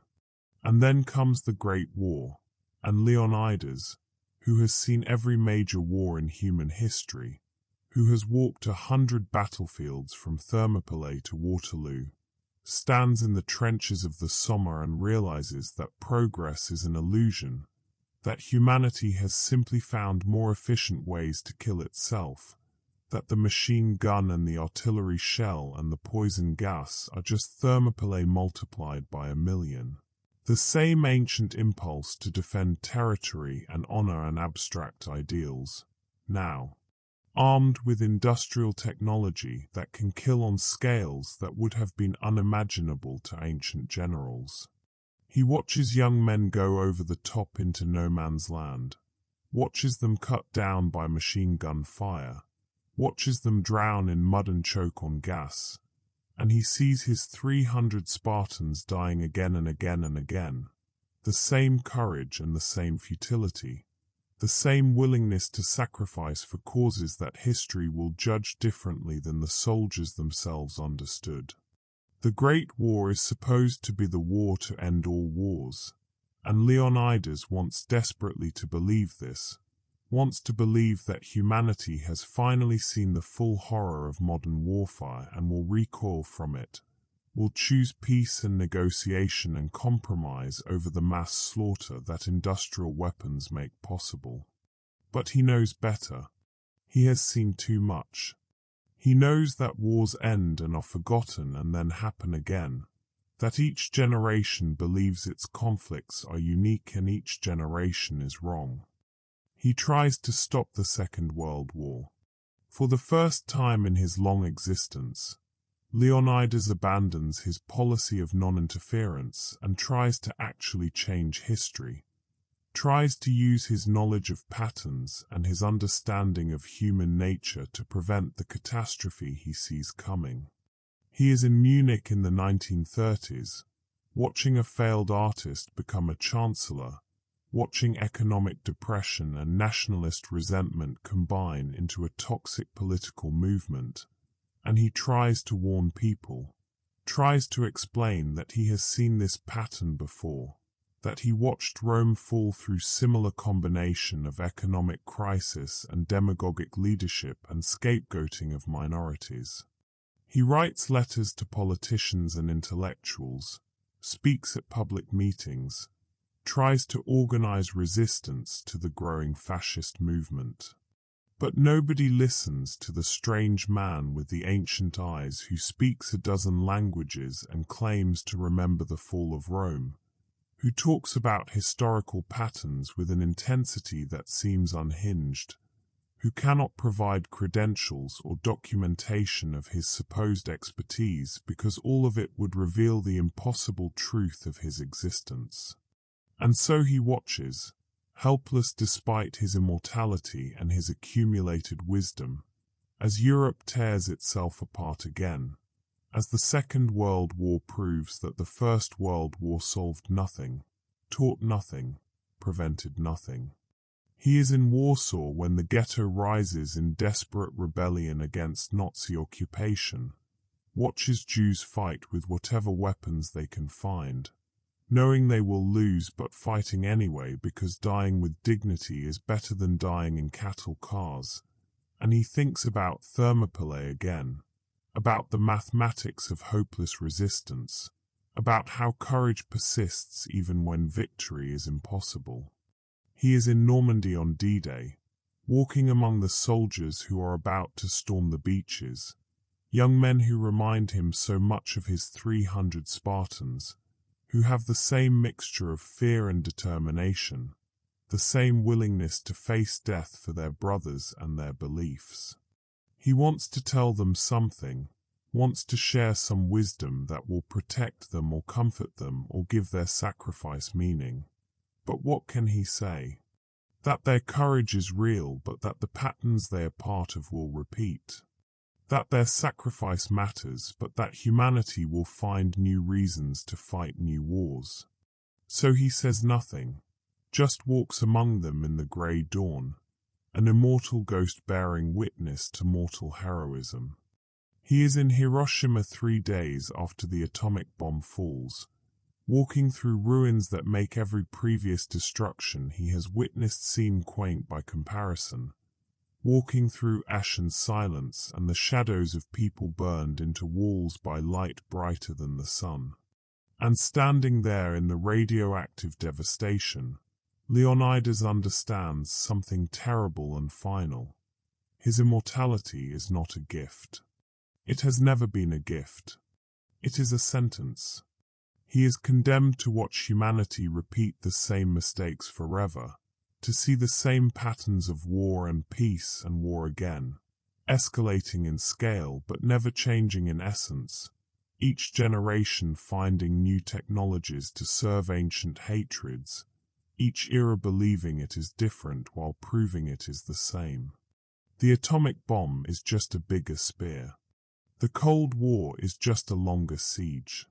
And then comes the Great War, and Leonidas, who has seen every major war in human history, who has walked 100 battlefields from Thermopylae to Waterloo, stands in the trenches of the Somme and realizes that progress is an illusion, that humanity has simply found more efficient ways to kill itself, that the machine gun and the artillery shell and the poison gas are just Thermopylae multiplied by 1,000,000. The same ancient impulse to defend territory and honor and abstract ideals, now armed with industrial technology that can kill on scales that would have been unimaginable to ancient generals. He watches young men go over the top into no man's land, watches them cut down by machine gun fire, watches them drown in mud and choke on gas, and he sees his 300 Spartans dying again and again and again. The same courage and the same futility, the same willingness to sacrifice for causes that history will judge differently than the soldiers themselves understood. The Great War is supposed to be the war to end all wars, and Leonidas wants desperately to believe this, wants to believe that humanity has finally seen the full horror of modern warfare and will recoil from it, will choose peace and negotiation and compromise over the mass slaughter that industrial weapons make possible. But he knows better. He has seen too much. He knows that wars end and are forgotten and then happen again, that each generation believes its conflicts are unique and each generation is wrong. He tries to stop the Second World War. For the first time in his long existence, Leonidas abandons his policy of non-interference and tries to actually change history, tries to use his knowledge of patterns and his understanding of human nature to prevent the catastrophe he sees coming. He is in Munich in the 1930s, watching a failed artist become a chancellor, watching economic depression and nationalist resentment combine into a toxic political movement, and he tries to warn people, tries to explain that he has seen this pattern before, that he watched Rome fall through similar combination of economic crisis and demagogic leadership and scapegoating of minorities. He writes letters to politicians and intellectuals, speaks at public meetings, tries to organize resistance to the growing fascist movement. But nobody listens to the strange man with the ancient eyes who speaks a dozen languages and claims to remember the fall of Rome, who talks about historical patterns with an intensity that seems unhinged, who cannot provide credentials or documentation of his supposed expertise because all of it would reveal the impossible truth of his existence. And so he watches, helpless despite his immortality and his accumulated wisdom, as Europe tears itself apart again, as the Second World War proves that the First World War solved nothing, taught nothing, prevented nothing. He is in Warsaw when the ghetto rises in desperate rebellion against Nazi occupation, watches Jews fight with whatever weapons they can find, knowing they will lose but fighting anyway because dying with dignity is better than dying in cattle cars, and he thinks about Thermopylae again, about the mathematics of hopeless resistance, about how courage persists even when victory is impossible. He is in Normandy on D-Day, walking among the soldiers who are about to storm the beaches, young men who remind him so much of his 300 Spartans, who have the same mixture of fear and determination, the same willingness to face death for their brothers and their beliefs. He wants to tell them something, wants to share some wisdom that will protect them or comfort them or give their sacrifice meaning. But what can he say? That their courage is real, but that the patterns they are part of will repeat. That their sacrifice matters, but that humanity will find new reasons to fight new wars. So he says nothing, just walks among them in the grey dawn, an immortal ghost bearing witness to mortal heroism. He is in Hiroshima 3 days after the atomic bomb falls, walking through ruins that make every previous destruction he has witnessed seem quaint by comparison, walking through ashen silence and the shadows of people burned into walls by light brighter than the sun. And standing there in the radioactive devastation, Leonidas understands something terrible and final. His immortality is not a gift. It has never been a gift. It is a sentence. He is condemned to watch humanity repeat the same mistakes forever, to see the same patterns of war and peace and war again, escalating in scale but never changing in essence, each generation finding new technologies to serve ancient hatreds, each era believing it is different while proving it is the same. The atomic bomb is just a bigger spear. The Cold War is just a longer siege.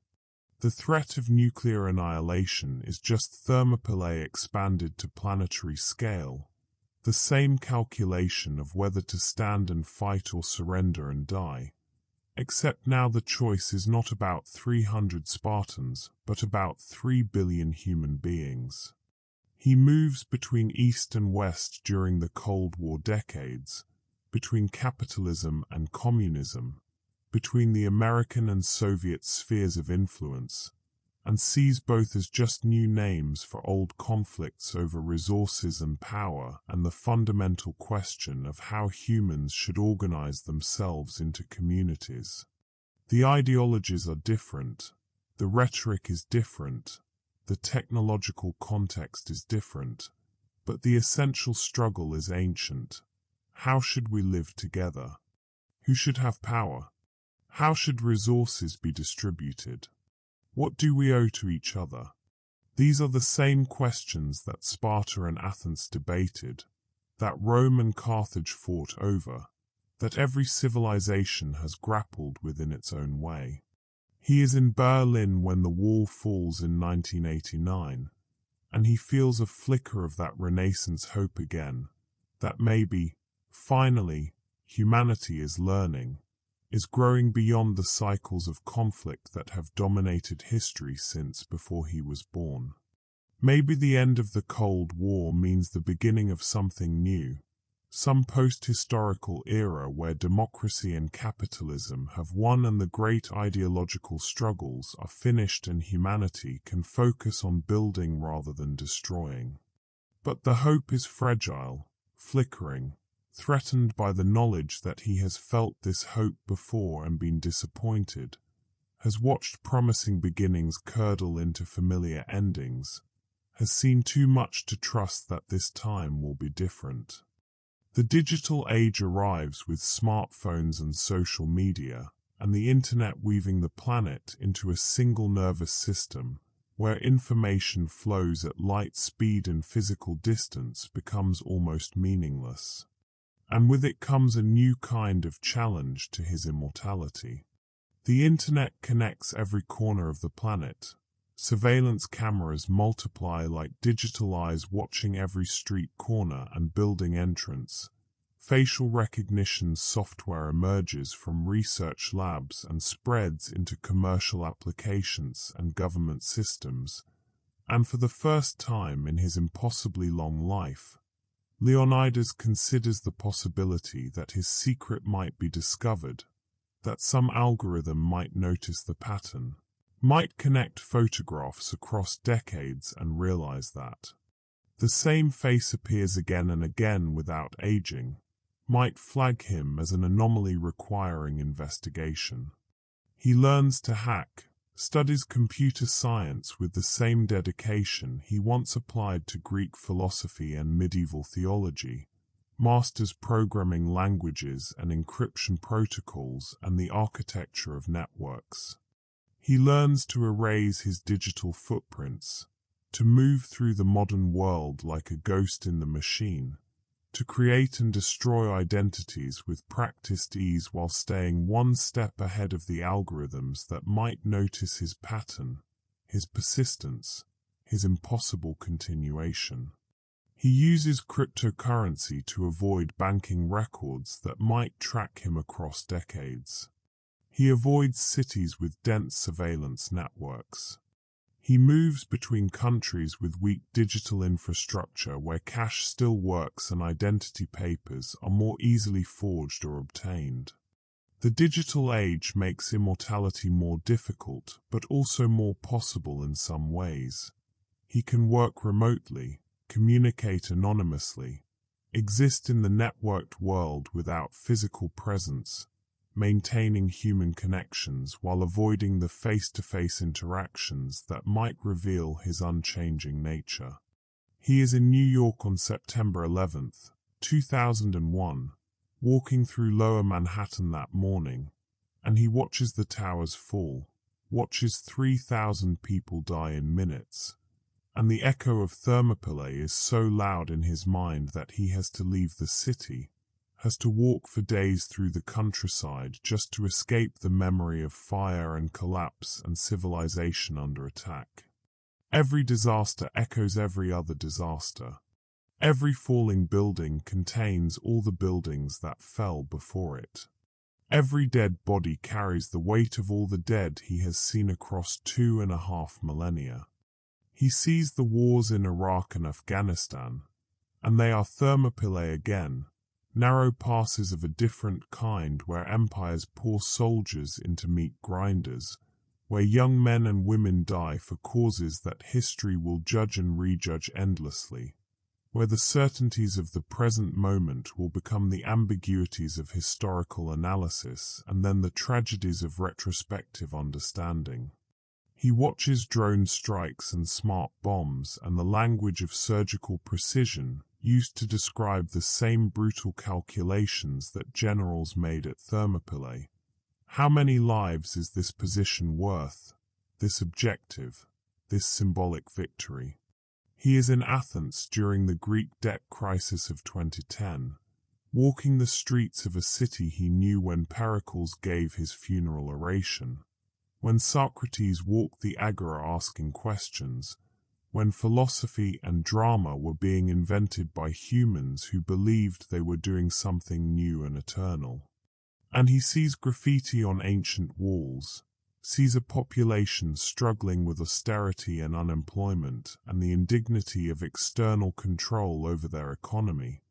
The threat of nuclear annihilation is just Thermopylae expanded to planetary scale, the same calculation of whether to stand and fight or surrender and die. Except now the choice is not about 300 Spartans, but about 3 billion human beings. He moves between East and West during the Cold War decades, between capitalism and communism, between the American and Soviet spheres of influence, and sees both as just new names for old conflicts over resources and power and the fundamental question of how humans should organize themselves into communities. The ideologies are different, the rhetoric is different, the technological context is different, but the essential struggle is ancient. How should we live together? Who should have power? How should resources be distributed? What do we owe to each other? These are the same questions that Sparta and Athens debated, that Rome and Carthage fought over, that every civilization has grappled with in its own way. He is in Berlin when the wall falls in 1989, and he feels a flicker of that Renaissance hope again, that maybe, finally, humanity is learning, is growing beyond the cycles of conflict that have dominated history since before he was born. Maybe the end of the Cold War means the beginning of something new, some post-historical era where democracy and capitalism have won and the great ideological struggles are finished and humanity can focus on building rather than destroying. But the hope is fragile, flickering, threatened by the knowledge that he has felt this hope before and been disappointed, has watched promising beginnings curdle into familiar endings, has seen too much to trust that this time will be different. The digital age arrives with smartphones and social media, and the internet weaving the planet into a single nervous system, where information flows at light speed and physical distance becomes almost meaningless. And with it comes a new kind of challenge to his immortality. The internet connects every corner of the planet. Surveillance cameras multiply like digital eyes watching every street corner and building entrance. Facial recognition software emerges from research labs and spreads into commercial applications and government systems. And for the first time in his impossibly long life, Leonidas considers the possibility that his secret might be discovered, that some algorithm might notice the pattern, might connect photographs across decades and realize that the same face appears again and again without aging, might flag him as an anomaly requiring investigation. He learns to hack, studies computer science with the same dedication he once applied to Greek philosophy and medieval theology, masters programming languages and encryption protocols and the architecture of networks. He learns to erase his digital footprints, to move through the modern world like a ghost in the machine, to create and destroy identities with practiced ease while staying one step ahead of the algorithms that might notice his pattern, his persistence, his impossible continuation. He uses cryptocurrency to avoid banking records that might track him across decades. He avoids cities with dense surveillance networks. He moves between countries with weak digital infrastructure where cash still works and identity papers are more easily forged or obtained. The digital age makes immortality more difficult, but also more possible in some ways. He can work remotely, communicate anonymously, exist in the networked world without physical presence, maintaining human connections while avoiding the face-to-face interactions that might reveal his unchanging nature. He is in New York on September 11, 2001, walking through Lower Manhattan that morning, and he watches the towers fall, watches 3,000 people die in minutes, and the echo of Thermopylae is so loud in his mind that he has to leave the city, has to walk for days through the countryside just to escape the memory of fire and collapse and civilization under attack. Every disaster echoes every other disaster. Every falling building contains all the buildings that fell before it. Every dead body carries the weight of all the dead he has seen across 2.5 millennia. He sees the wars in Iraq and Afghanistan, and they are Thermopylae again, narrow passes of a different kind where empires pour soldiers into meat grinders, where young men and women die for causes that history will judge and rejudge endlessly, where the certainties of the present moment will become the ambiguities of historical analysis and then the tragedies of retrospective understanding. He watches drone strikes and smart bombs and the language of surgical precision used to describe the same brutal calculations that generals made at Thermopylae. How many lives is this position worth, this objective, this symbolic victory? He is in Athens during the Greek debt crisis of 2010, walking the streets of a city he knew when Pericles gave his funeral oration, when Socrates walked the agora asking questions, when philosophy and drama were being invented by humans who believed they were doing something new and eternal. And he sees graffiti on ancient walls, sees a population struggling with austerity and unemployment and the indignity of external control over their economy,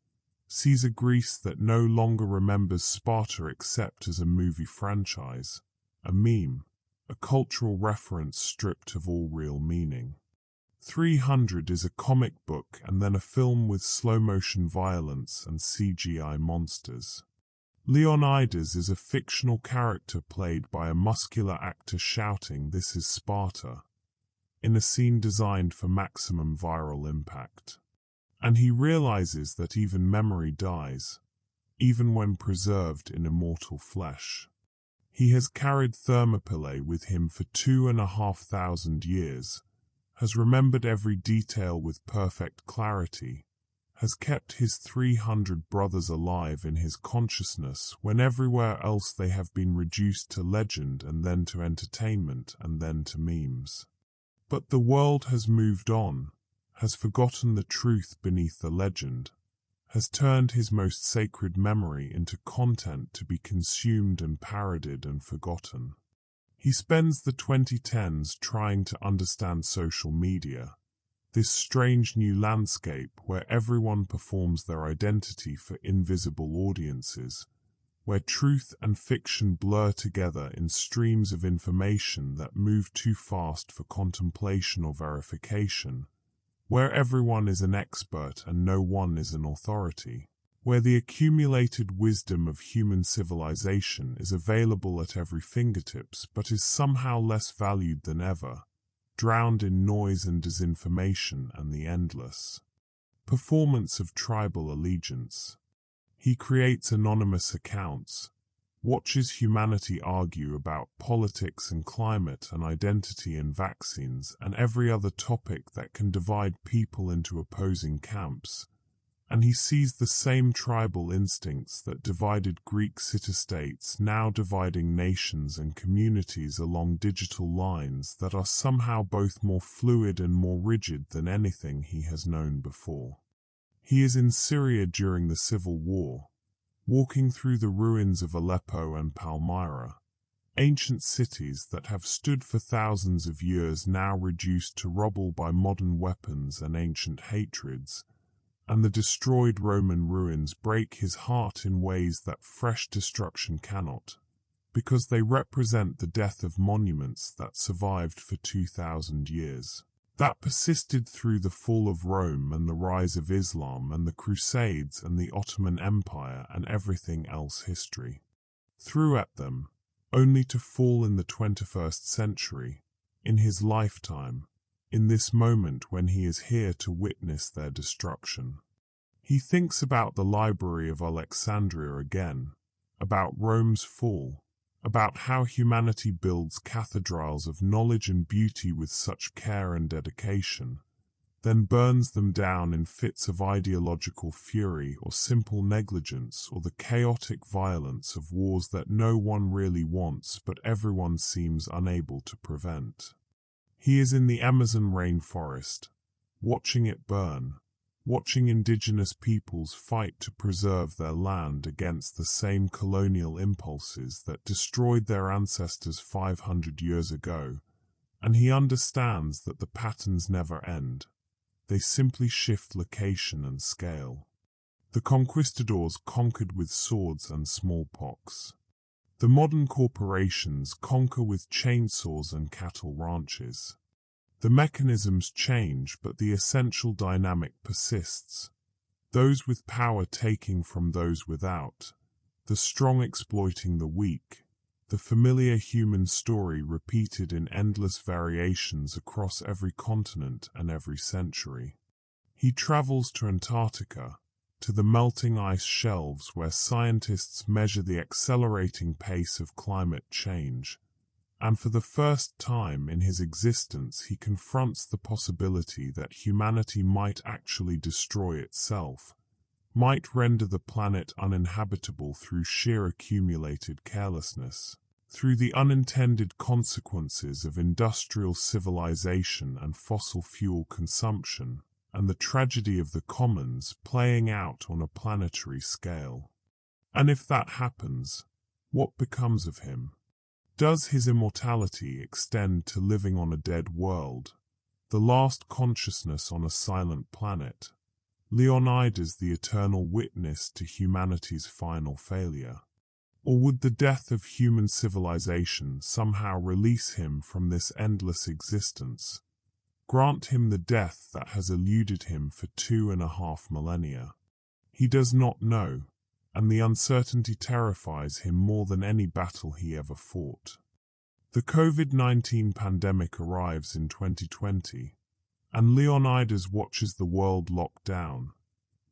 sees a Greece that no longer remembers Sparta except as a movie franchise, a meme, a cultural reference stripped of all real meaning. 300 is a comic book and then a film with slow-motion violence and CGI monsters. Leonidas is a fictional character played by a muscular actor shouting "This is Sparta" in a scene designed for maximum viral impact. And he realizes that even memory dies, even when preserved in immortal flesh. He has carried Thermopylae with him for 2,500 years, has remembered every detail with perfect clarity, has kept his 300 brothers alive in his consciousness when everywhere else they have been reduced to legend and then to entertainment and then to memes. But the world has moved on, has forgotten the truth beneath the legend, has turned his most sacred memory into content to be consumed and parodied and forgotten. He spends the 2010s trying to understand social media, this strange new landscape where everyone performs their identity for invisible audiences, where truth and fiction blur together in streams of information that move too fast for contemplation or verification, where everyone is an expert and no one is an authority, where the accumulated wisdom of human civilization is available at every fingertips but is somehow less valued than ever, drowned in noise and disinformation and the endless performance of tribal allegiance. He creates anonymous accounts, watches humanity argue about politics and climate and identity and vaccines and every other topic that can divide people into opposing camps, and he sees the same tribal instincts that divided Greek city-states now dividing nations and communities along digital lines that are somehow both more fluid and more rigid than anything he has known before. He is in Syria during the civil war, walking through the ruins of Aleppo and Palmyra, Ancient cities that have stood for thousands of years now reduced to rubble by modern weapons and ancient hatreds, and the destroyed Roman ruins break his heart in ways that fresh destruction cannot, because they represent the death of monuments that survived for 2,000 years, that persisted through the fall of Rome and the rise of Islam and the Crusades and the Ottoman Empire and everything else history threw at them, only to fall in the 21st century, in his lifetime, in this moment when he is here to witness their destruction. He thinks about the Library of Alexandria again, about Rome's fall, about how humanity builds cathedrals of knowledge and beauty with such care and dedication, then burns them down in fits of ideological fury or simple negligence or the chaotic violence of wars that no one really wants but everyone seems unable to prevent. He is in the Amazon rainforest, watching it burn, watching indigenous peoples fight to preserve their land against the same colonial impulses that destroyed their ancestors 500 years ago, and he understands that the patterns never end. They simply shift location and scale. The conquistadors conquered with swords and smallpox. The modern corporations conquer with chainsaws and cattle ranches. The mechanisms change, but the essential dynamic persists. Those with power taking from those without, the strong exploiting the weak, the familiar human story repeated in endless variations across every continent and every century. He travels to Antarctica, to the melting ice shelves where scientists measure the accelerating pace of climate change, and for the first time in his existence he confronts the possibility that humanity might actually destroy itself, might render the planet uninhabitable through sheer accumulated carelessness, through the unintended consequences of industrial civilization and fossil fuel consumption, and the tragedy of the commons playing out on a planetary scale. And if that happens, what becomes of him? Does his immortality extend to living on a dead world, the last consciousness on a silent planet? Leonidas the eternal witness to humanity's final failure? Or would the death of human civilization somehow release him from this endless existence, grant him the death that has eluded him for 2.5 millennia? He does not know, and the uncertainty terrifies him more than any battle he ever fought. The COVID-19 pandemic arrives in 2020, and Leonidas watches the world lock down,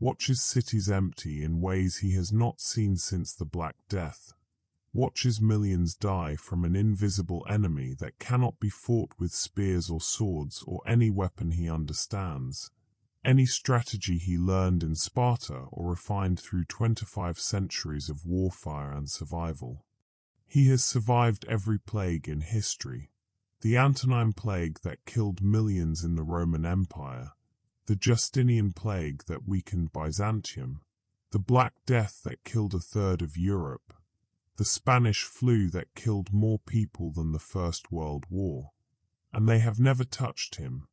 watches cities empty in ways he has not seen since the Black Death, watches millions die from an invisible enemy that cannot be fought with spears or swords or any weapon he understands, any strategy he learned in Sparta or refined through 25 centuries of warfare and survival. He has survived every plague in history: the Antonine Plague that killed millions in the Roman Empire, the Justinian Plague that weakened Byzantium, the Black Death that killed 1/3 of Europe, the Spanish flu that killed more people than the First World War, and they have never touched him,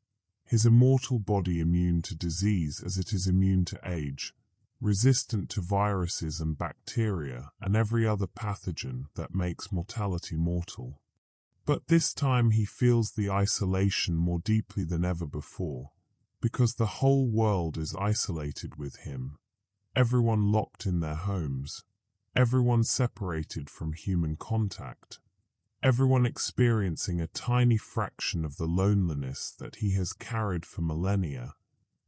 his immortal body immune to disease as it is immune to age, resistant to viruses and bacteria and every other pathogen that makes mortality mortal. But this time he feels the isolation more deeply than ever before, because the whole world is isolated with him, everyone locked in their homes, everyone separated from human contact, everyone experiencing a tiny fraction of the loneliness that he has carried for millennia,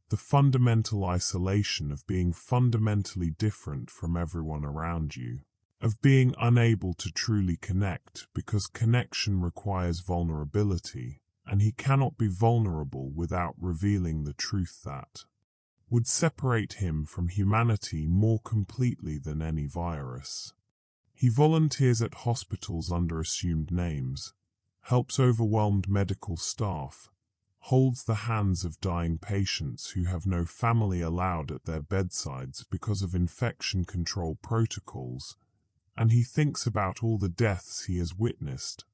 the fundamental isolation of being fundamentally different from everyone around you, of being unable to truly connect because connection requires vulnerability, and he cannot be vulnerable without revealing the truth that would separate him from humanity more completely than any virus. He volunteers at hospitals under assumed names, helps overwhelmed medical staff, holds the hands of dying patients who have no family allowed at their bedsides because of infection control protocols, and he thinks about all the deaths he has witnessed,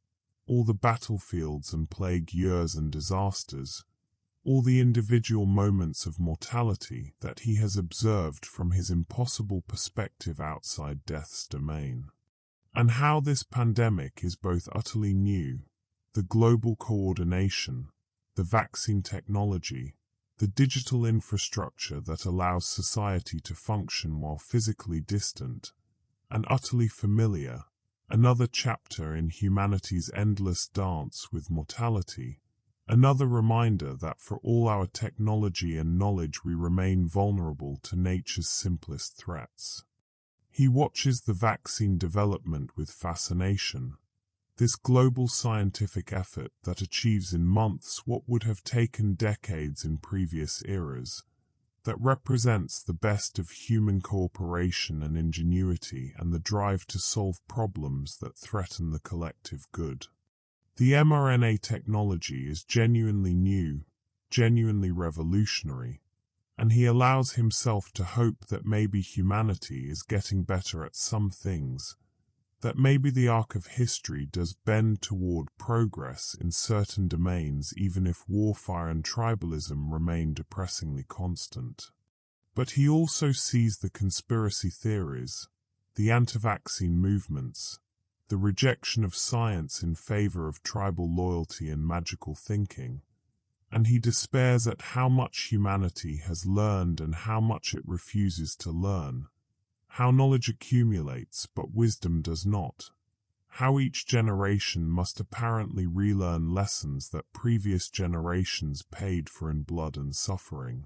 all the battlefields and plague years and disasters, all the individual moments of mortality that he has observed from his impossible perspective outside death's domain. And how this pandemic is both utterly new, the global coordination, the vaccine technology, the digital infrastructure that allows society to function while physically distant, and utterly familiar, another chapter in humanity's endless dance with mortality, another reminder that for all our technology and knowledge we remain vulnerable to nature's simplest threats. He watches the vaccine development with fascination, this global scientific effort that achieves in months what would have taken decades in previous eras, that represents the best of human cooperation and ingenuity and the drive to solve problems that threaten the collective good. The mRNA technology is genuinely new, genuinely revolutionary, and he allows himself to hope that maybe humanity is getting better at some things, that maybe the arc of history does bend toward progress in certain domains even if warfare and tribalism remain depressingly constant. But he also sees the conspiracy theories, the anti-vaccine movements, the rejection of science in favor of tribal loyalty and magical thinking, and he despairs at how much humanity has learned and how much it refuses to learn, how knowledge accumulates but wisdom does not, how each generation must apparently relearn lessons that previous generations paid for in blood and suffering.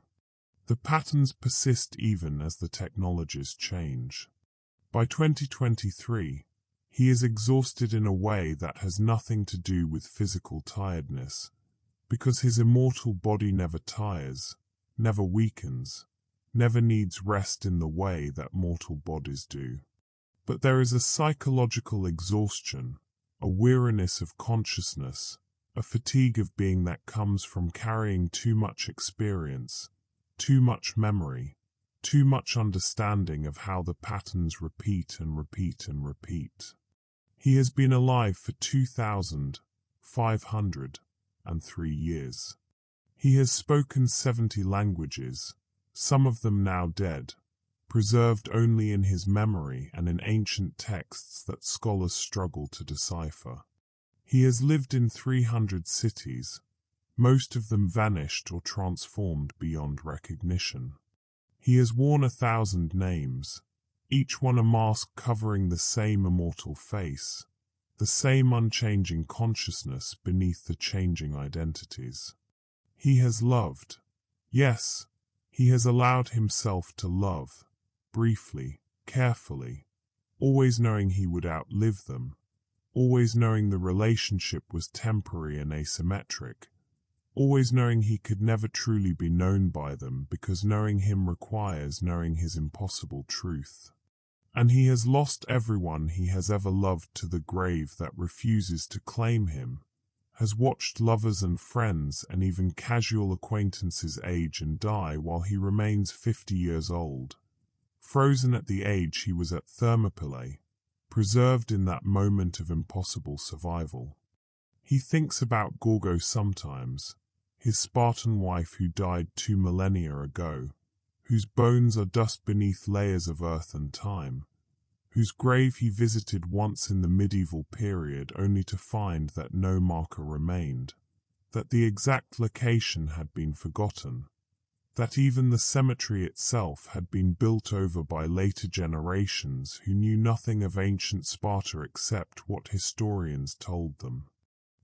The patterns persist even as the technologies change. By 2023, he is exhausted in a way that has nothing to do with physical tiredness, because his immortal body never tires, never weakens, never needs rest in the way that mortal bodies do. But there is a psychological exhaustion, a weariness of consciousness, a fatigue of being that comes from carrying too much experience, too much memory, too much understanding of how the patterns repeat and repeat and repeat. He has been alive for 2,503 years. He has spoken 70 languages, some of them now dead, preserved only in his memory and in ancient texts that scholars struggle to decipher. He has lived in 300 cities, most of them vanished or transformed beyond recognition. He has worn 1,000 names, each one a mask covering the same immortal face, the same unchanging consciousness beneath the changing identities. He has loved. Yes, he has allowed himself to love, briefly, carefully, always knowing he would outlive them, always knowing the relationship was temporary and asymmetric, always knowing he could never truly be known by them because knowing him requires knowing his impossible truth. And he has lost everyone he has ever loved to the grave that refuses to claim him, has watched lovers and friends and even casual acquaintances age and die while he remains 50 years old, frozen at the age he was at Thermopylae, preserved in that moment of impossible survival. He thinks about Gorgo sometimes, his Spartan wife who died 2 millennia ago, whose bones are dust beneath layers of earth and time, whose grave he visited once in the medieval period only to find that no marker remained, that the exact location had been forgotten, that even the cemetery itself had been built over by later generations who knew nothing of ancient Sparta except what historians told them,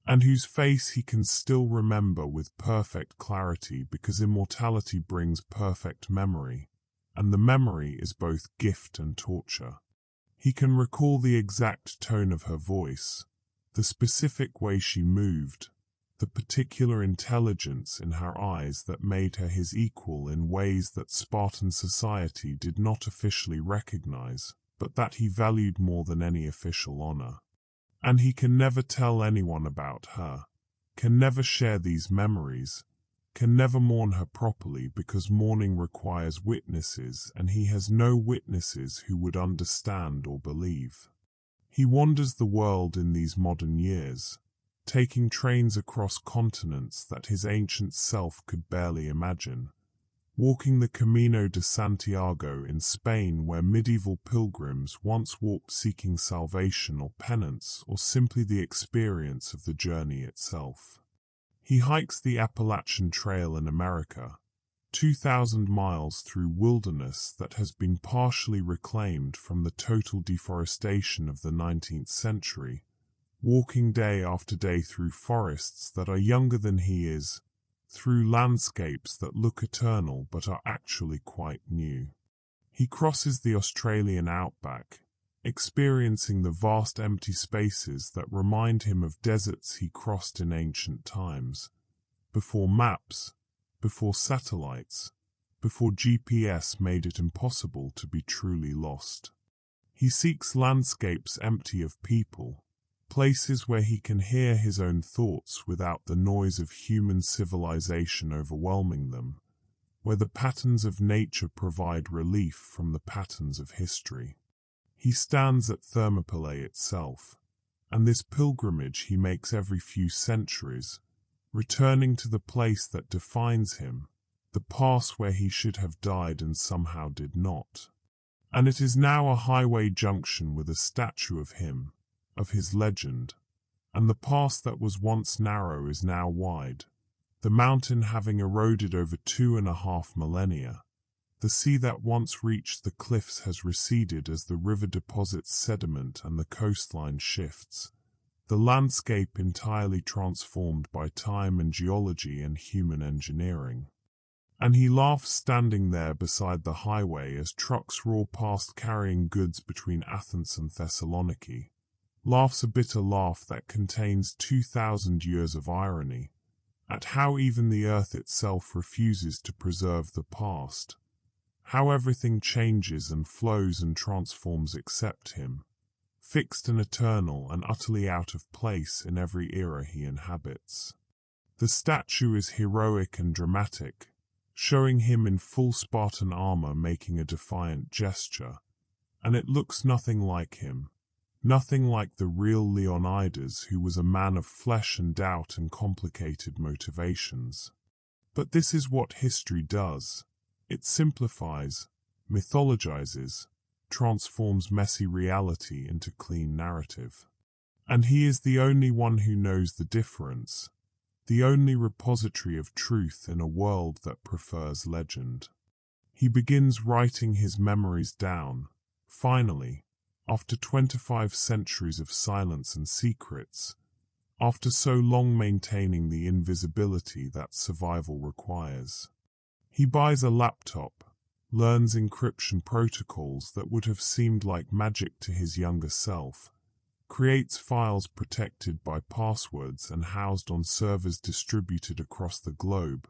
and whose face he can still remember with perfect clarity because immortality brings perfect memory, and the memory is both gift and torture. He can recall the exact tone of her voice, the specific way she moved, the particular intelligence in her eyes that made her his equal in ways that Spartan society did not officially recognize, but that he valued more than any official honor. And he can never tell anyone about her, can never share these memories, can never mourn her properly because mourning requires witnesses and he has no witnesses who would understand or believe. He wanders the world in these modern years, taking trains across continents that his ancient self could barely imagine, walking the Camino de Santiago in Spain where medieval pilgrims once walked seeking salvation or penance or simply the experience of the journey itself. He hikes the Appalachian Trail in America, 2,000 miles through wilderness that has been partially reclaimed from the total deforestation of the 19th century, walking day after day through forests that are younger than he is, through landscapes that look eternal but are actually quite new. He crosses the Australian outback, experiencing the vast empty spaces that remind him of deserts he crossed in ancient times, before maps, before satellites, before GPS made it impossible to be truly lost. He seeks landscapes empty of people, places where he can hear his own thoughts without the noise of human civilization overwhelming them, where the patterns of nature provide relief from the patterns of history. He stands at Thermopylae itself, and this pilgrimage he makes every few centuries, returning to the place that defines him, the past where he should have died and somehow did not. And it is now a highway junction with a statue of him, of his legend, and the past that was once narrow is now wide, the mountain having eroded over 2.5 millennia. The sea that once reached the cliffs has receded as the river deposits sediment and the coastline shifts, the landscape entirely transformed by time and geology and human engineering. And he laughs standing there beside the highway as trucks roar past carrying goods between Athens and Thessaloniki, laughs a bitter laugh that contains 2,000 years of irony, at how even the earth itself refuses to preserve the past, how everything changes and flows and transforms except him, fixed and eternal and utterly out of place in every era he inhabits. The statue is heroic and dramatic, showing him in full Spartan armor making a defiant gesture, and it looks nothing like him. Nothing like the real Leonidas, who was a man of flesh and doubt and complicated motivations. But this is what history does. It simplifies, mythologizes, transforms messy reality into clean narrative. And he is the only one who knows the difference, the only repository of truth in a world that prefers legend. He begins writing his memories down, finally, after 25 centuries of silence and secrets, after so long maintaining the invisibility that survival requires. He buys a laptop, learns encryption protocols that would have seemed like magic to his younger self, creates files protected by passwords and housed on servers distributed across the globe,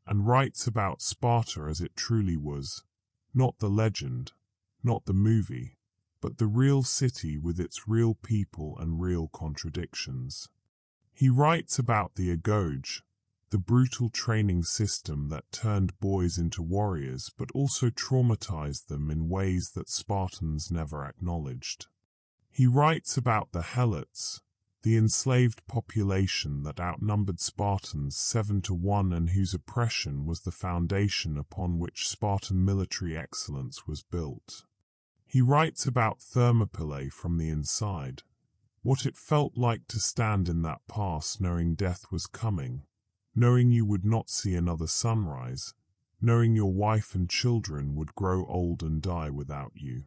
and writes about Sparta as it truly was, not the legend, not the movie, but the real city with its real people and real contradictions. He writes about the agoge, the brutal training system that turned boys into warriors but also traumatized them in ways that Spartans never acknowledged. He writes about the helots, the enslaved population that outnumbered Spartans 7-1 and whose oppression was the foundation upon which Spartan military excellence was built. He writes about Thermopylae from the inside, what it felt like to stand in that pass knowing death was coming, knowing you would not see another sunrise, knowing your wife and children would grow old and die without you.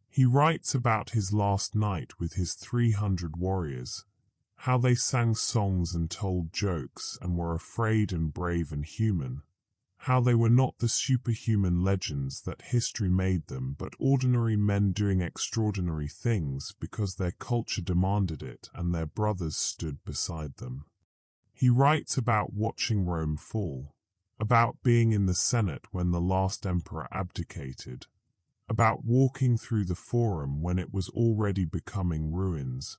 He writes about his last night with his 300 warriors, how they sang songs and told jokes and were afraid and brave and human, how they were not the superhuman legends that history made them but ordinary men doing extraordinary things because their culture demanded it and their brothers stood beside them. He writes about watching Rome fall, about being in the Senate when the last emperor abdicated, about walking through the Forum when it was already becoming ruins,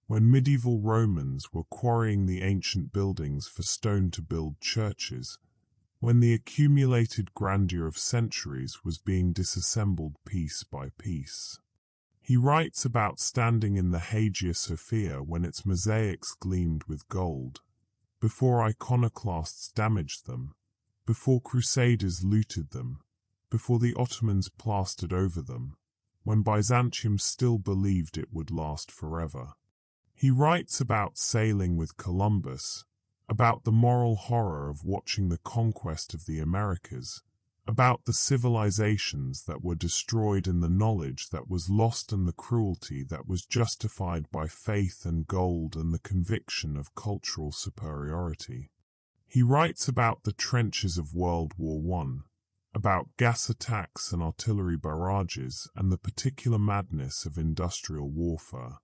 when medieval Romans were quarrying the ancient buildings for stone to build churches, when the accumulated grandeur of centuries was being disassembled piece by piece. He writes about standing in the Hagia Sophia when its mosaics gleamed with gold, before iconoclasts damaged them, before crusaders looted them, before the Ottomans plastered over them, when Byzantium still believed it would last forever. He writes about sailing with Columbus, about the moral horror of watching the conquest of the Americas, about the civilizations that were destroyed and the knowledge that was lost and the cruelty that was justified by faith and gold and the conviction of cultural superiority. He writes about the trenches of World War I, about gas attacks and artillery barrages and the particular madness of industrial warfare.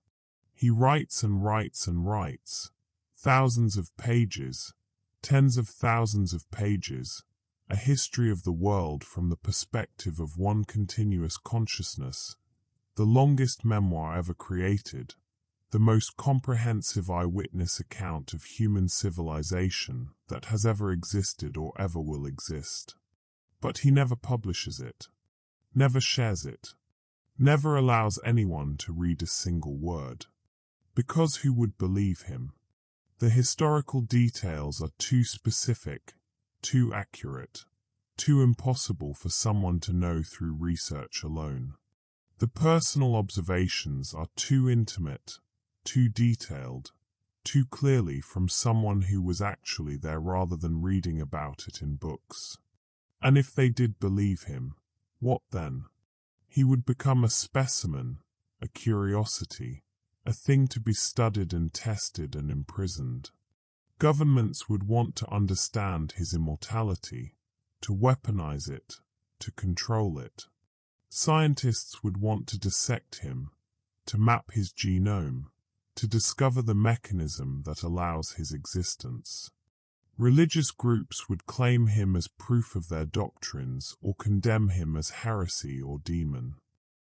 He writes and writes and writes, thousands of pages, tens of thousands of pages, a history of the world from the perspective of one continuous consciousness, the longest memoir ever created, the most comprehensive eyewitness account of human civilization that has ever existed or ever will exist. But he never publishes it, never shares it, never allows anyone to read a single word. Because who would believe him? The historical details are too specific, too accurate, too impossible for someone to know through research alone. The personal observations are too intimate, too detailed, too clearly from someone who was actually there rather than reading about it in books. And if they did believe him, what then? He would become a specimen, a curiosity, a thing to be studied and tested and imprisoned. Governments would want to understand his immortality, to weaponize it, to control it. Scientists would want to dissect him, to map his genome, to discover the mechanism that allows his existence. Religious groups would claim him as proof of their doctrines or condemn him as heresy or demon.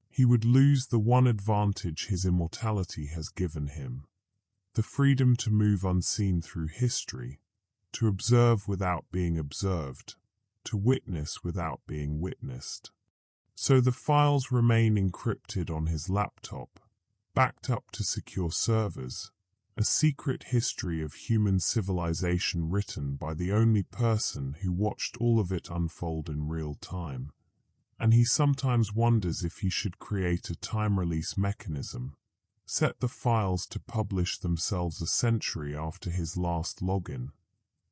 He would lose the one advantage his immortality has given him, the freedom to move unseen through history, to observe without being observed, to witness without being witnessed. So the files remain encrypted on his laptop, backed up to secure servers, a secret history of human civilization written by the only person who watched all of it unfold in real time. And he sometimes wonders if he should create a time-release mechanism, set the files to publish themselves a century after his last login,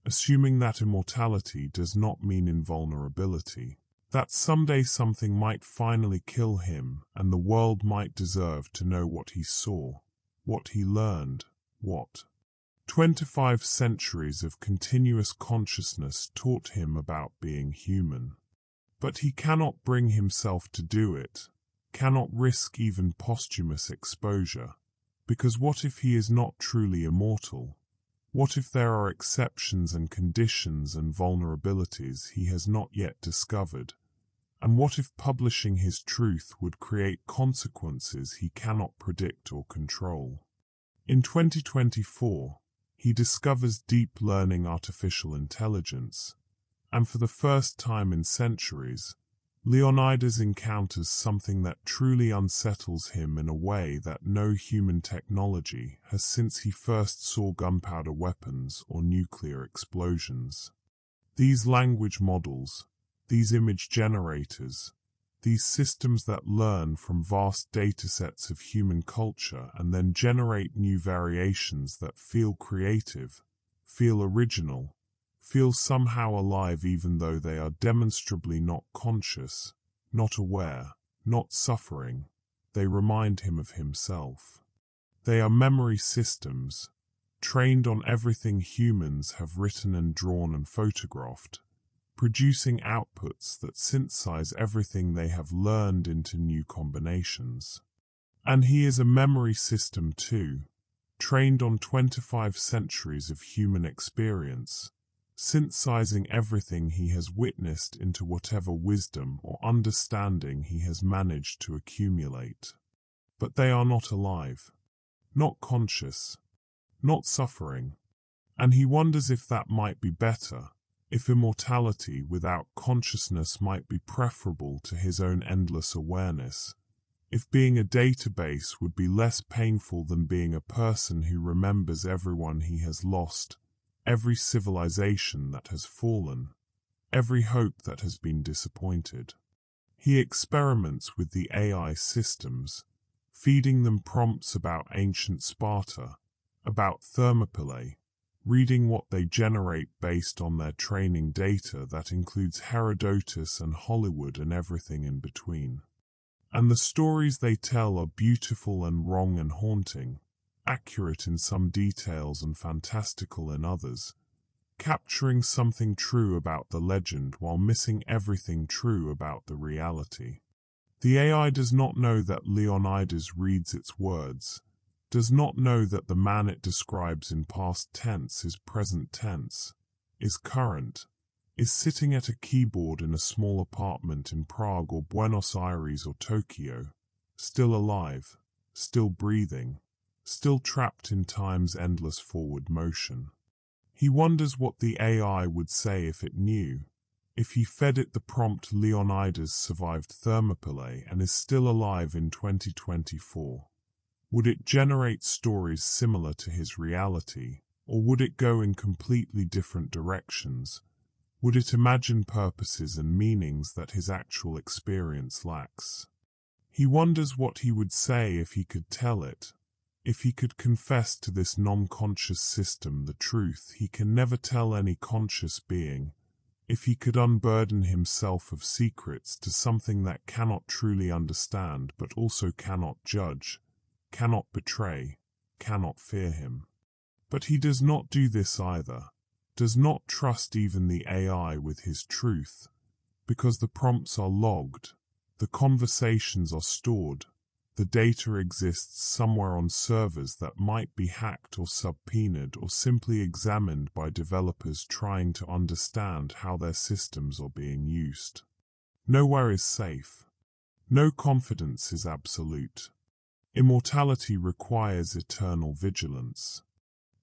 assuming that immortality does not mean invulnerability, that someday something might finally kill him and the world might deserve to know what he saw, what he learned, what 25 centuries of continuous consciousness taught him about being human. But he cannot bring himself to do it, cannot risk even posthumous exposure, because what if he is not truly immortal? What if there are exceptions and conditions and vulnerabilities he has not yet discovered? And what if publishing his truth would create consequences he cannot predict or control? In 2024, he discovers deep learning artificial intelligence, and for the first time in centuries, Leonidas encounters something that truly unsettles him in a way that no human technology has since he first saw gunpowder weapons or nuclear explosions. These language models, these image generators, these systems that learn from vast datasets of human culture and then generate new variations that feel creative, feel original, feel somehow alive even though they are demonstrably not conscious, not aware, not suffering. They remind him of himself. They are memory systems, trained on everything humans have written and drawn and photographed, producing outputs that synthesize everything they have learned into new combinations. And he is a memory system too, trained on 25 centuries of human experience, synthesizing everything he has witnessed into whatever wisdom or understanding he has managed to accumulate. But they are not alive, not conscious, not suffering, and he wonders if that might be better, if immortality without consciousness might be preferable to his own endless awareness, If being a database would be less painful than being a person who remembers everyone he has lost, every civilization that has fallen, every hope that has been disappointed. He experiments with the AI systems, feeding them prompts about ancient Sparta, about Thermopylae, reading what they generate based on their training data that includes Herodotus and Hollywood and everything in between. And the stories they tell are beautiful and wrong and haunting, accurate in some details and fantastical in others, capturing something true about the legend while missing everything true about the reality. The AI does not know that Leonidas reads its words, does not know that the man it describes in past tense is present tense, is current, is sitting at a keyboard in a small apartment in Prague or Buenos Aires or Tokyo, still alive, still breathing, still trapped in time's endless forward motion. He wonders what the AI would say if it knew. If he fed it the prompt Leonidas survived Thermopylae and is still alive in 2024. Would it generate stories similar to his reality, or would it go in completely different directions? Would it imagine purposes and meanings that his actual experience lacks? He wonders what he would say if he could tell it, if he could confess to this non-conscious system the truth he can never tell any conscious being, if he could unburden himself of secrets to something that cannot truly understand but also cannot judge, cannot betray, cannot fear him. But he does not do this either, does not trust even the AI with his truth, because the prompts are logged, the conversations are stored, the data exists somewhere on servers that might be hacked or subpoenaed or simply examined by developers trying to understand how their systems are being used. Nowhere is safe. No confidence is absolute. Immortality requires eternal vigilance.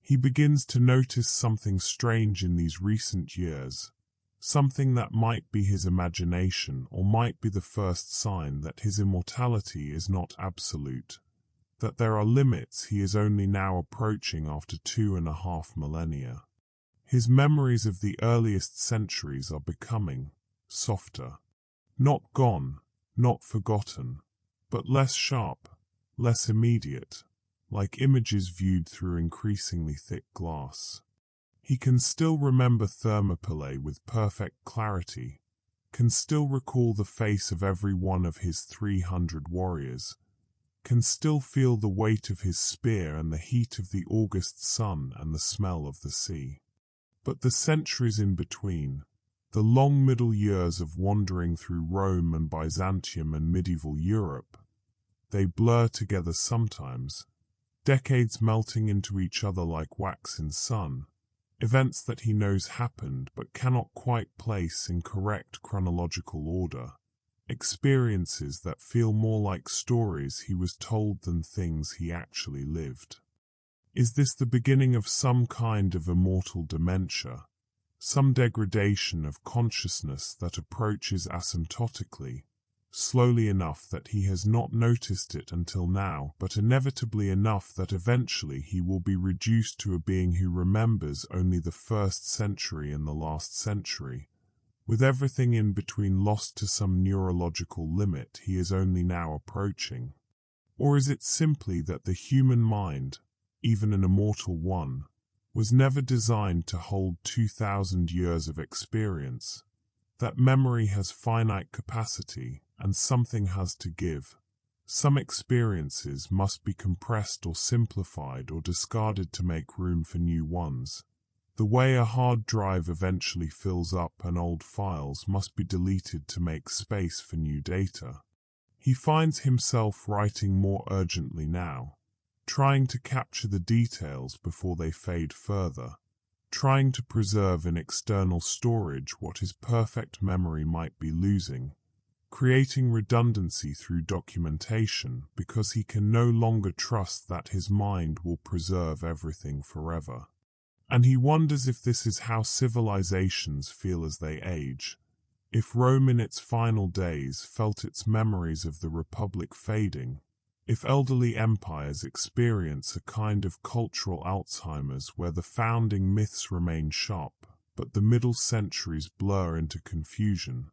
He begins to notice something strange in these recent years, something that might be his imagination or might be the first sign that his immortality is not absolute, that there are limits he is only now approaching after 2.5 millennia. His memories of the earliest centuries are becoming softer, not gone, not forgotten, but less sharp, less immediate, like images viewed through increasingly thick glass. He can still remember Thermopylae with perfect clarity, can still recall the face of every one of his 300 warriors, can still feel the weight of his spear and the heat of the August sun and the smell of the sea. But the centuries in between, the long middle years of wandering through Rome and Byzantium and medieval Europe, they blur together sometimes, decades melting into each other like wax in sun, events that he knows happened but cannot quite place in correct chronological order, experiences that feel more like stories he was told than things he actually lived. Is this the beginning of some kind of immortal dementia, some degradation of consciousness that approaches asymptotically, slowly enough that he has not noticed it until now, but inevitably enough that eventually he will be reduced to a being who remembers only the first century and the last century, with everything in between lost to some neurological limit he is only now approaching? Or is it simply that the human mind, even an immortal one, was never designed to hold 2,000 years of experience, that memory has finite capacity and something has to give? Some experiences must be compressed or simplified or discarded to make room for new ones. The way a hard drive eventually fills up and old files must be deleted to make space for new data. He finds himself writing more urgently now, trying to capture the details before they fade further, trying to preserve in external storage what his perfect memory might be losing, creating redundancy through documentation because he can no longer trust that his mind will preserve everything forever. And he wonders if this is how civilizations feel as they age, If Rome in its final days felt its memories of the Republic fading, if elderly empires experience a kind of cultural Alzheimer's where the founding myths remain sharp, but the middle centuries blur into confusion,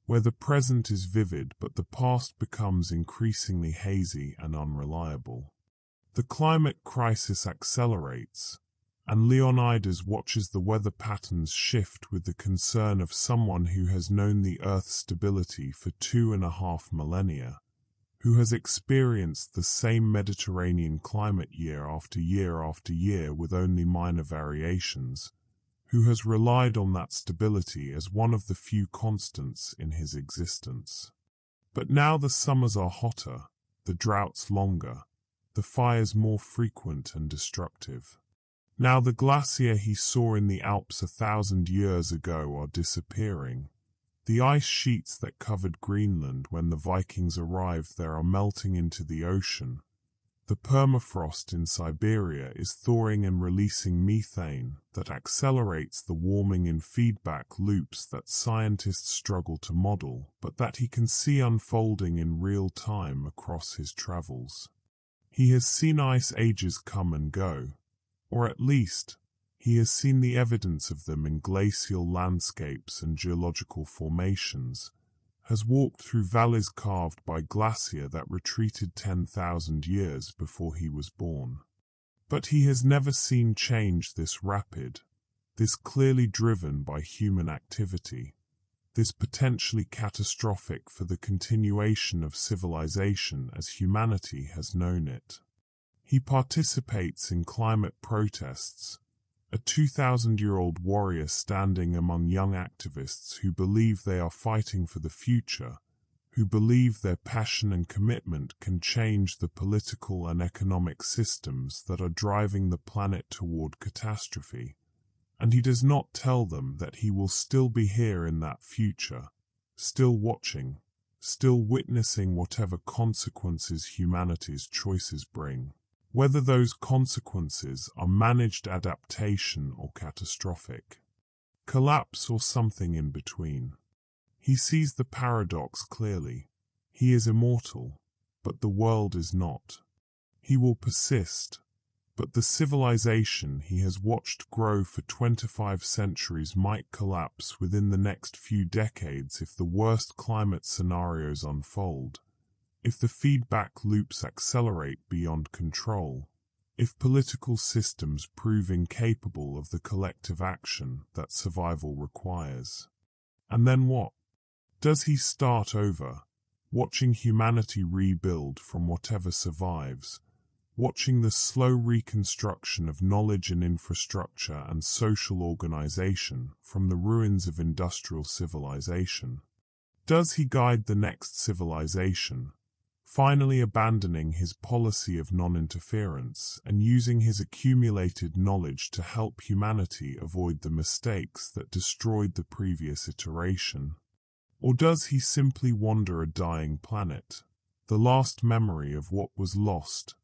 where the present is vivid but the past becomes increasingly hazy and unreliable. The climate crisis accelerates, and Leonidas watches the weather patterns shift with the concern of someone who has known the Earth's stability for 2.5 millennia, who has experienced the same Mediterranean climate year after year after year with only minor variations, who has relied on that stability as one of the few constants in his existence. But now the summers are hotter, the droughts longer, the fires more frequent and destructive. Now the glacier he saw in the Alps 1,000 years ago are disappearing. The ice sheets that covered Greenland when the Vikings arrived there are melting into the ocean. The permafrost in Siberia is thawing and releasing methane that accelerates the warming in feedback loops that scientists struggle to model, but that he can see unfolding in real time across his travels. He has seen ice ages come and go, or at least, he has seen the evidence of them in glacial landscapes and geological formations, has walked through valleys carved by glacier that retreated 10,000 years before he was born. But he has never seen change this rapid, this clearly driven by human activity, this potentially catastrophic for the continuation of civilization as humanity has known it. He participates in climate protests, a 2,000-year-old warrior standing among young activists who believe they are fighting for the future, who believe their passion and commitment can change the political and economic systems that are driving the planet toward catastrophe. And he does not tell them that he will still be here in that future, still watching, still witnessing whatever consequences humanity's choices bring, whether those consequences are managed adaptation or catastrophic, collapse or something in between. He sees the paradox clearly. He is immortal, but the world is not. He will persist, but the civilization he has watched grow for 25 centuries might collapse within the next few decades if the worst climate scenarios unfold, if the feedback loops accelerate beyond control, if political systems prove incapable of the collective action that survival requires. And then what? Does he start over, watching humanity rebuild from whatever survives, watching the slow reconstruction of knowledge and infrastructure and social organization from the ruins of industrial civilization? Does he guide the next civilization, finally abandoning his policy of non-interference and using his accumulated knowledge to help humanity avoid the mistakes that destroyed the previous iteration? Or does he simply wander a dying planet, the last memory of what was lost,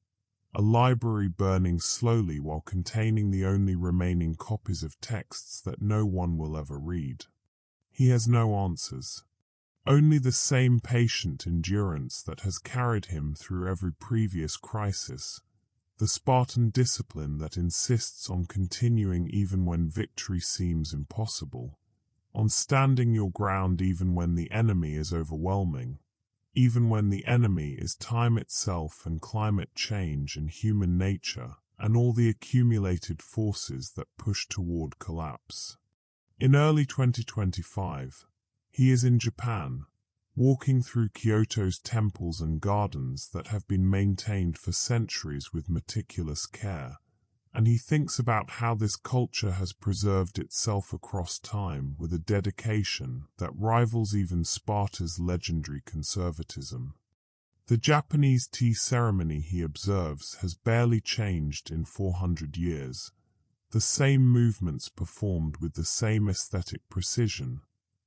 a library burning slowly while containing the only remaining copies of texts that no one will ever read? He has no answers. Only the same patient endurance that has carried him through every previous crisis, the Spartan discipline that insists on continuing even when victory seems impossible, on standing your ground even when the enemy is overwhelming, even when the enemy is time itself and climate change and human nature and all the accumulated forces that push toward collapse. In early 2025, he is in Japan, walking through Kyoto's temples and gardens that have been maintained for centuries with meticulous care, and he thinks about how this culture has preserved itself across time with a dedication that rivals even Sparta's legendary conservatism. The Japanese tea ceremony, he observes, has barely changed in 400 years, the same movements performed with the same aesthetic precision,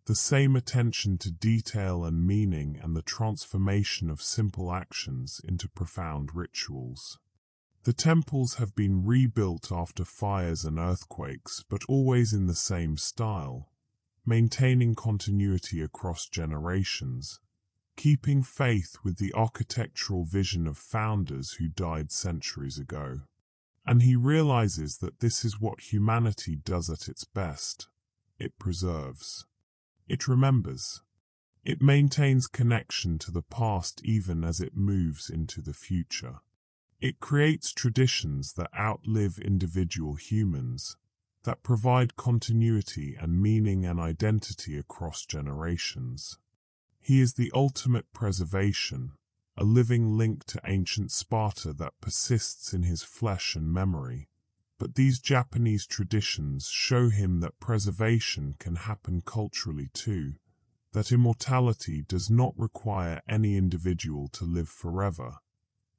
the same attention to detail and meaning and the transformation of simple actions into profound rituals. The temples have been rebuilt after fires and earthquakes, but always in the same style, maintaining continuity across generations, keeping faith with the architectural vision of founders who died centuries ago. And he realizes that this is what humanity does at its best. It preserves. It remembers. It maintains connection to the past even as it moves into the future. It creates traditions that outlive individual humans, that provide continuity and meaning and identity across generations. He is the ultimate preservation, a living link to ancient Sparta that persists in his flesh and memory. But these Japanese traditions show him that preservation can happen culturally too, that immortality does not require any individual to live forever,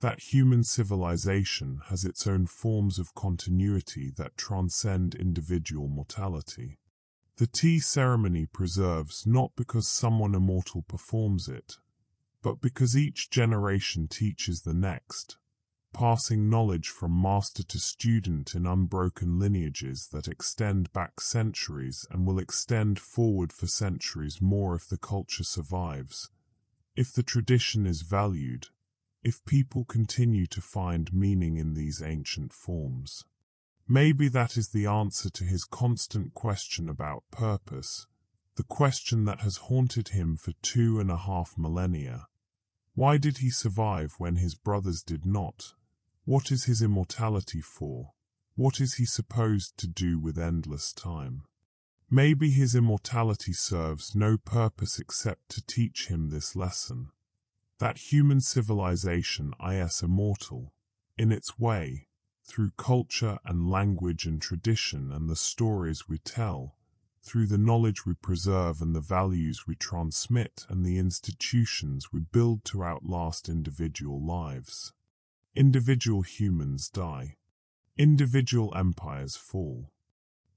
that human civilization has its own forms of continuity that transcend individual mortality. The tea ceremony preserves not because someone immortal performs it, but because each generation teaches the next, passing knowledge from master to student in unbroken lineages that extend back centuries and will extend forward for centuries more if the culture survives, if the tradition is valued, if people continue to find meaning in these ancient forms. Maybe that is the answer to his constant question about purpose, the question that has haunted him for 2.5 millennia. Why did he survive when his brothers did not? What is his immortality for? What is he supposed to do with endless time? Maybe his immortality serves no purpose except to teach him this lesson. That human civilization is immortal, in its way, through culture and language and tradition and the stories we tell, through the knowledge we preserve and the values we transmit and the institutions we build to outlast individual lives. Individual humans die. Individual empires fall.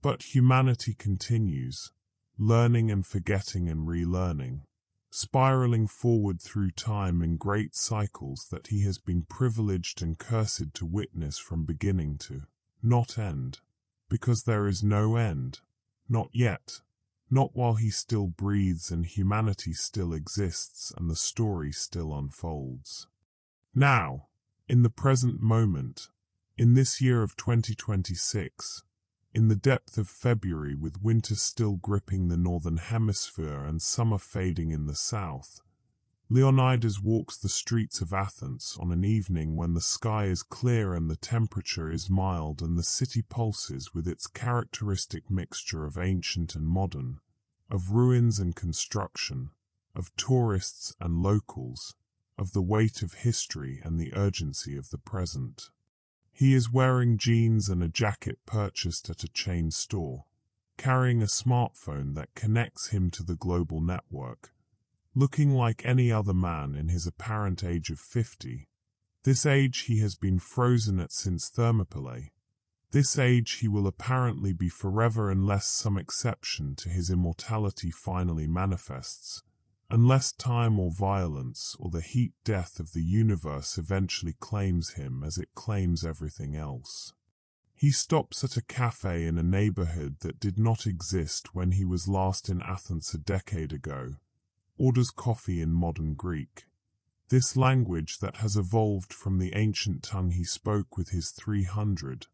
But humanity continues, learning and forgetting and relearning, spiraling forward through time in great cycles that he has been privileged and cursed to witness from beginning to not end, because there is no end. Not yet, not while he still breathes and humanity still exists and the story still unfolds. Now, in the present moment, in this year of 2026, in the depth of February with winter still gripping the northern hemisphere and summer fading in the south, Leonidas walks the streets of Athens on an evening when the sky is clear and the temperature is mild and the city pulses with its characteristic mixture of ancient and modern, of ruins and construction, of tourists and locals, of the weight of history and the urgency of the present. He is wearing jeans and a jacket purchased at a chain store, carrying a smartphone that connects him to the global network, looking like any other man in his apparent age of 50. This age he has been frozen at since Thermopylae. This age he will apparently be forever unless some exception to his immortality finally manifests, unless time or violence or the heat death of the universe eventually claims him as it claims everything else. He stops at a cafe in a neighborhood that did not exist when he was last in Athens a decade ago, orders coffee in modern Greek, this language that has evolved from the ancient tongue he spoke with his 300,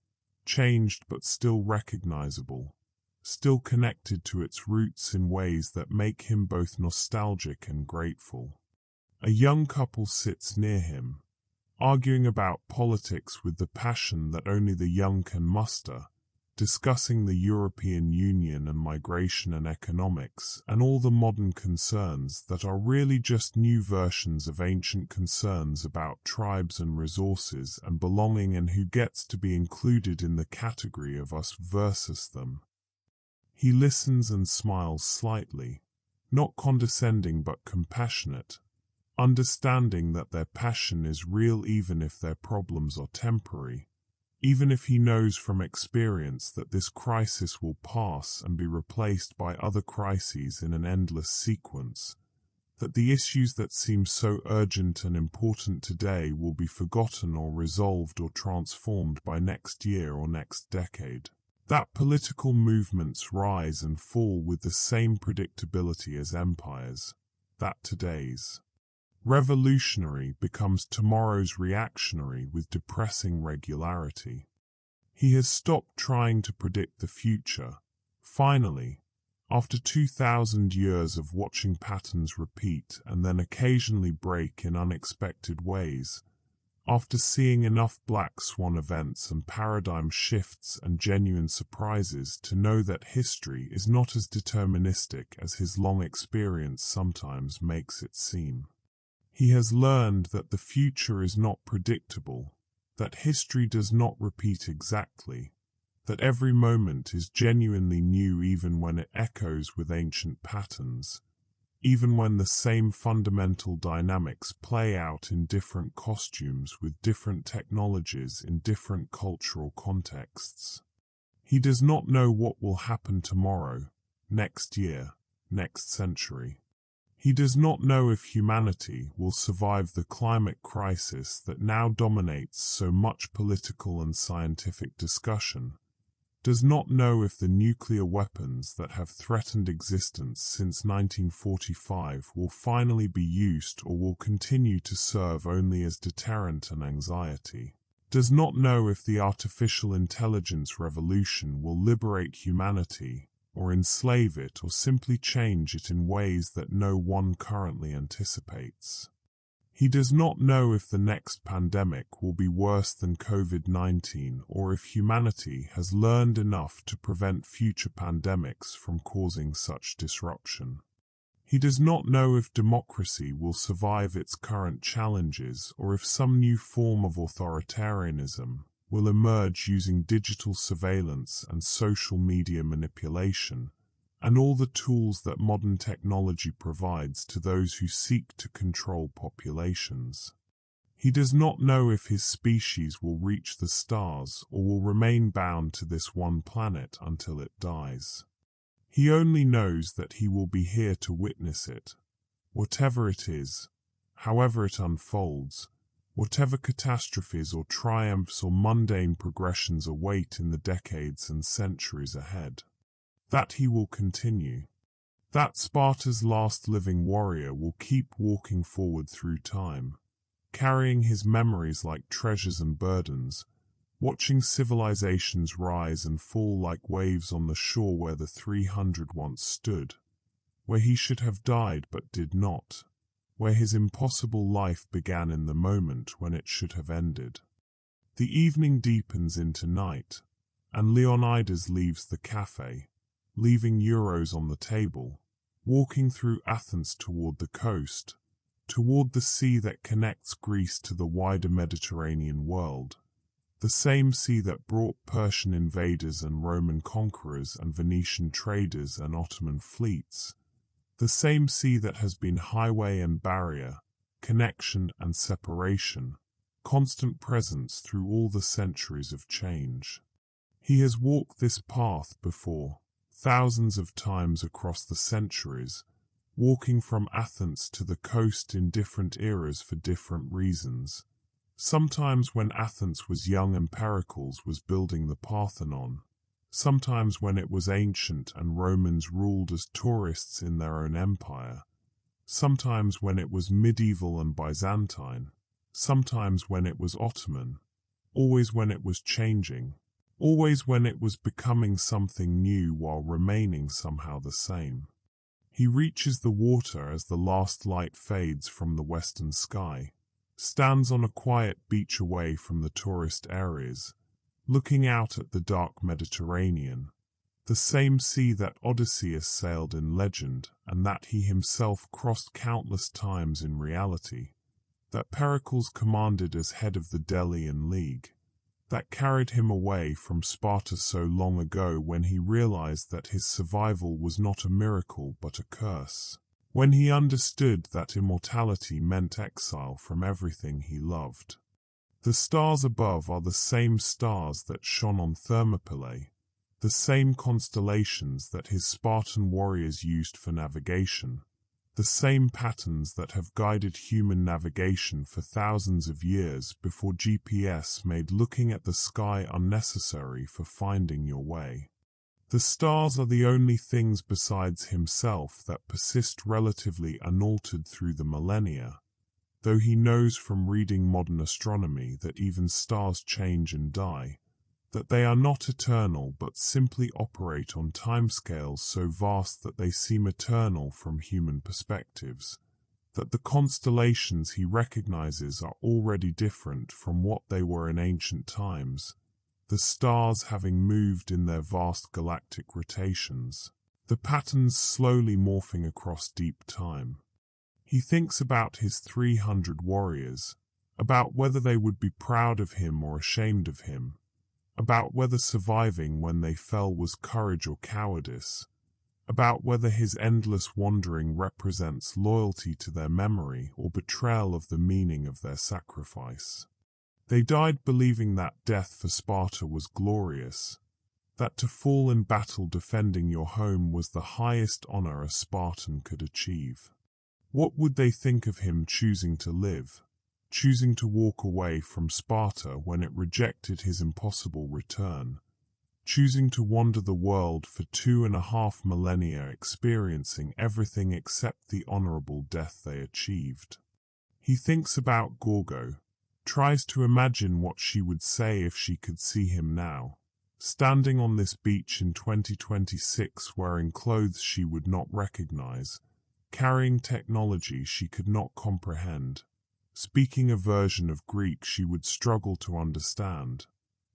changed but still recognizable, still connected to its roots in ways that make him both nostalgic and grateful. A young couple sits near him, arguing about politics with the passion that only the young can muster, discussing the European Union and migration and economics and all the modern concerns that are really just new versions of ancient concerns about tribes and resources and belonging and who gets to be included in the category of us versus them. He listens and smiles slightly, not condescending but compassionate, understanding that their passion is real even if their problems are temporary, even if he knows from experience that this crisis will pass and be replaced by other crises in an endless sequence, that the issues that seem so urgent and important today will be forgotten or resolved or transformed by next year or next decade. that political movements rise and fall with the same predictability as empires, that today's revolutionary becomes tomorrow's reactionary with depressing regularity. He has stopped trying to predict the future. Finally, after 2,000 years of watching patterns repeat and then occasionally break in unexpected ways, after seeing enough black swan events and paradigm shifts and genuine surprises to know that history is not as deterministic as his long experience sometimes makes it seem. He has learned that the future is not predictable, that history does not repeat exactly, that every moment is genuinely new even when it echoes with ancient patterns, even when the same fundamental dynamics play out in different costumes with different technologies in different cultural contexts. He does not know what will happen tomorrow, next year, next century. He does not know if humanity will survive the climate crisis that now dominates so much political and scientific discussion, does not know if the nuclear weapons that have threatened existence since 1945 will finally be used or will continue to serve only as deterrent and anxiety, does not know if the artificial intelligence revolution will liberate humanity, or enslave it or simply change it in ways that no one currently anticipates. He does not know if the next pandemic will be worse than COVID-19 or if humanity has learned enough to prevent future pandemics from causing such disruption. He does not know if democracy will survive its current challenges or if some new form of authoritarianism will emerge using digital surveillance and social media manipulation, and all the tools that modern technology provides to those who seek to control populations. He does not know if his species will reach the stars or will remain bound to this one planet until it dies. He only knows that he will be here to witness it. Whatever it is, however it unfolds, whatever catastrophes or triumphs or mundane progressions await in the decades and centuries ahead. That he will continue. That Sparta's last living warrior will keep walking forward through time, carrying his memories like treasures and burdens, watching civilizations rise and fall like waves on the shore where the 300 once stood, where he should have died but did not, where his impossible life began in the moment when it should have ended. The evening deepens into night, and Leonidas leaves the cafe, leaving euros on the table, walking through Athens toward the coast, toward the sea that connects Greece to the wider Mediterranean world, the same sea that brought Persian invaders and Roman conquerors and Venetian traders and Ottoman fleets, the same sea that has been highway and barrier, connection and separation, constant presence through all the centuries of change. He has walked this path before, thousands of times across the centuries, walking from Athens to the coast in different eras for different reasons. Sometimes when Athens was young and Pericles was building the Parthenon, sometimes when it was ancient and Romans ruled as tourists in their own empire, sometimes when it was medieval and Byzantine, sometimes when it was Ottoman, always when it was changing, always when it was becoming something new while remaining somehow the same. He reaches the water as the last light fades from the western sky, stands on a quiet beach away from the tourist areas, looking out at the dark Mediterranean, the same sea that Odysseus sailed in legend and that he himself crossed countless times in reality, that Pericles commanded as head of the Delian League, that carried him away from Sparta so long ago when he realized that his survival was not a miracle but a curse, when he understood that immortality meant exile from everything he loved. The stars above are the same stars that shone on Thermopylae, the same constellations that his Spartan warriors used for navigation, the same patterns that have guided human navigation for thousands of years before GPS made looking at the sky unnecessary for finding your way. The stars are the only things besides himself that persist relatively unaltered through the millennia, though he knows from reading modern astronomy that even stars change and die, that they are not eternal but simply operate on timescales so vast that they seem eternal from human perspectives, that the constellations he recognizes are already different from what they were in ancient times, the stars having moved in their vast galactic rotations, the patterns slowly morphing across deep time. He thinks about his 300 warriors, about whether they would be proud of him or ashamed of him, about whether surviving when they fell was courage or cowardice, about whether his endless wandering represents loyalty to their memory or betrayal of the meaning of their sacrifice. They died believing that death for Sparta was glorious, that to fall in battle defending your home was the highest honor a Spartan could achieve. What would they think of him choosing to live, choosing to walk away from Sparta when it rejected his impossible return, choosing to wander the world for 2.5 millennia experiencing everything except the honorable death they achieved? He thinks about Gorgo, tries to imagine what she would say if she could see him now, standing on this beach in 2026 wearing clothes she would not recognize, carrying technology she could not comprehend, speaking a version of Greek she would struggle to understand,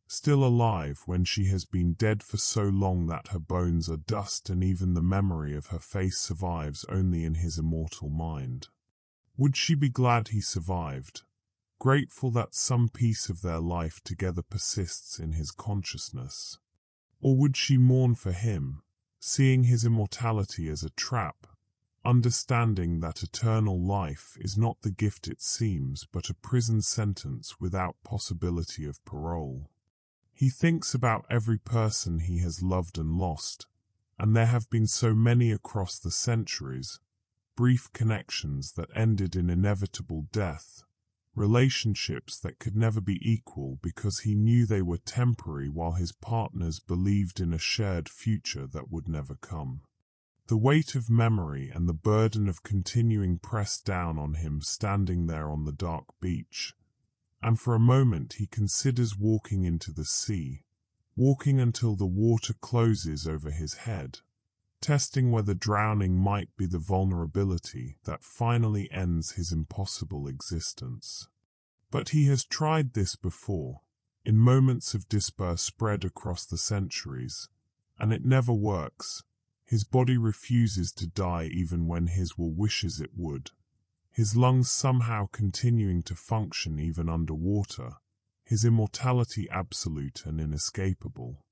still alive when she has been dead for so long that her bones are dust and even the memory of her face survives only in his immortal mind. Would she be glad he survived, grateful that some piece of their life together persists in his consciousness? Or would she mourn for him, seeing his immortality as a trap, understanding that eternal life is not the gift it seems but a prison sentence without possibility of parole? He thinks about every person he has loved and lost, and there have been so many across the centuries, brief connections that ended in inevitable death, relationships that could never be equal because he knew they were temporary while his partners believed in a shared future that would never come. The weight of memory and the burden of continuing pressed down on him standing there on the dark beach, and for a moment he considers walking into the sea, walking until the water closes over his head, testing whether drowning might be the vulnerability that finally ends his impossible existence. But he has tried this before, in moments of despair spread across the centuries, and it never works. His body refuses to die even when his will wishes it would, his lungs somehow continuing to function even underwater, his immortality absolute and inescapable.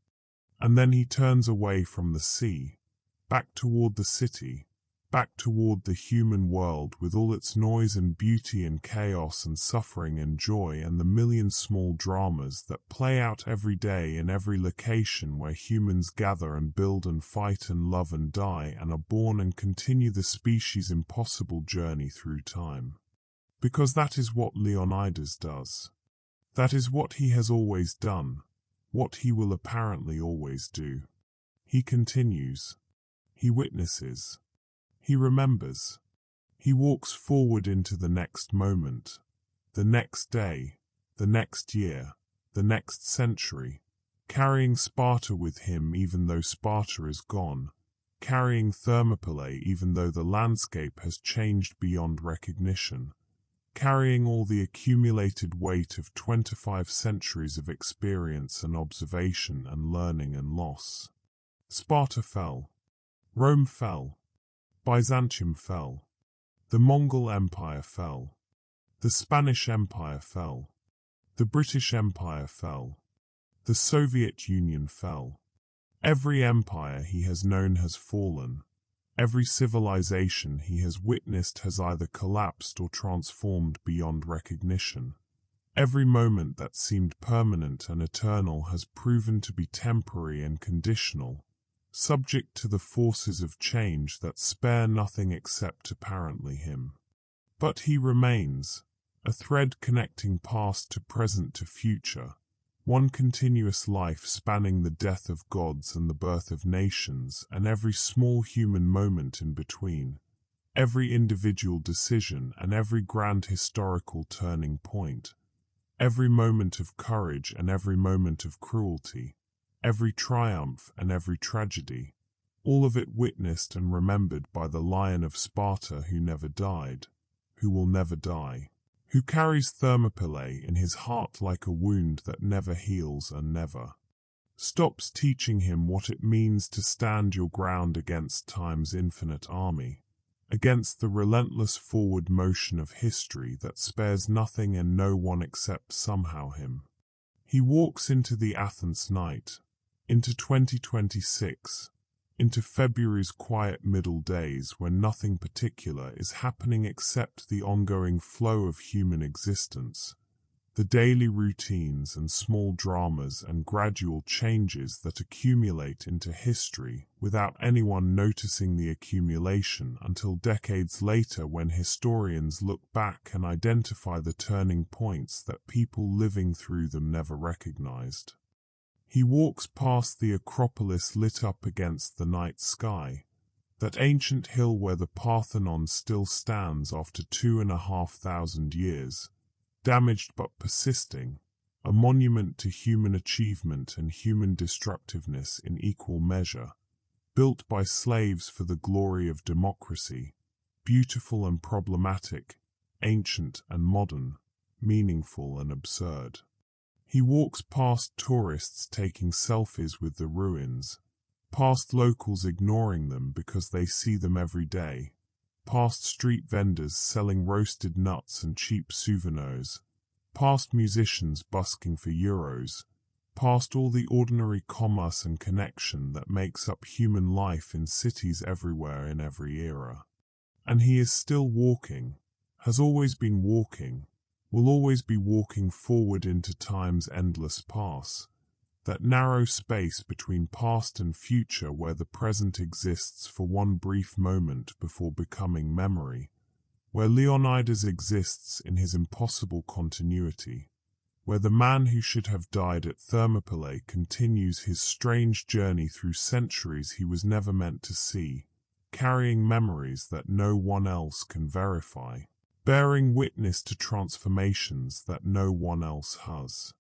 And then he turns away from the sea, back toward the city, back toward the human world with all its noise and beauty and chaos and suffering and joy and the million small dramas that play out every day in every location where humans gather and build and fight and love and die and are born and continue the species' impossible journey through time. Because that is what Leonidas does. That is what he has always done, what he will apparently always do. He continues. He witnesses. He remembers. He walks forward into the next moment, the next day, the next year, the next century, carrying Sparta with him even though Sparta is gone, carrying Thermopylae even though the landscape has changed beyond recognition, carrying all the accumulated weight of 25 centuries of experience and observation and learning and loss. Sparta fell. Rome fell. Byzantium fell. The Mongol Empire fell. The Spanish Empire fell. The British Empire fell. The Soviet Union fell. Every empire he has known has fallen. Every civilization he has witnessed has either collapsed or transformed beyond recognition. Every moment that seemed permanent and eternal has proven to be temporary and conditional, subject to the forces of change that spare nothing except apparently him. But he remains, a thread connecting past to present to future, one continuous life spanning the death of gods and the birth of nations and every small human moment in between, every individual decision and every grand historical turning point, every moment of courage and every moment of cruelty, every triumph and every tragedy, all of it witnessed and remembered by the Lion of Sparta who never died, who will never die, who carries Thermopylae in his heart like a wound that never heals and never stops teaching him what it means to stand your ground against time's infinite army, against the relentless forward motion of history that spares nothing and no one except somehow him. He walks into the Athens night, into 2026, into February's quiet middle days when nothing particular is happening except the ongoing flow of human existence, the daily routines and small dramas and gradual changes that accumulate into history without anyone noticing the accumulation until decades later when historians look back and identify the turning points that people living through them never recognized. He walks past the Acropolis lit up against the night sky, that ancient hill where the Parthenon still stands after 2,500 years, damaged but persisting, a monument to human achievement and human destructiveness in equal measure, built by slaves for the glory of democracy, beautiful and problematic, ancient and modern, meaningful and absurd. He walks past tourists taking selfies with the ruins, past locals ignoring them because they see them every day, past street vendors selling roasted nuts and cheap souvenirs, past musicians busking for euros, past all the ordinary commerce and connection that makes up human life in cities everywhere in every era. And he is still walking, has always been walking, will always be walking forward into time's endless past, that narrow space between past and future where the present exists for one brief moment before becoming memory, where Leonidas exists in his impossible continuity, where the man who should have died at Thermopylae continues his strange journey through centuries he was never meant to see, carrying memories that no one else can verify, bearing witness to transformations that no one else has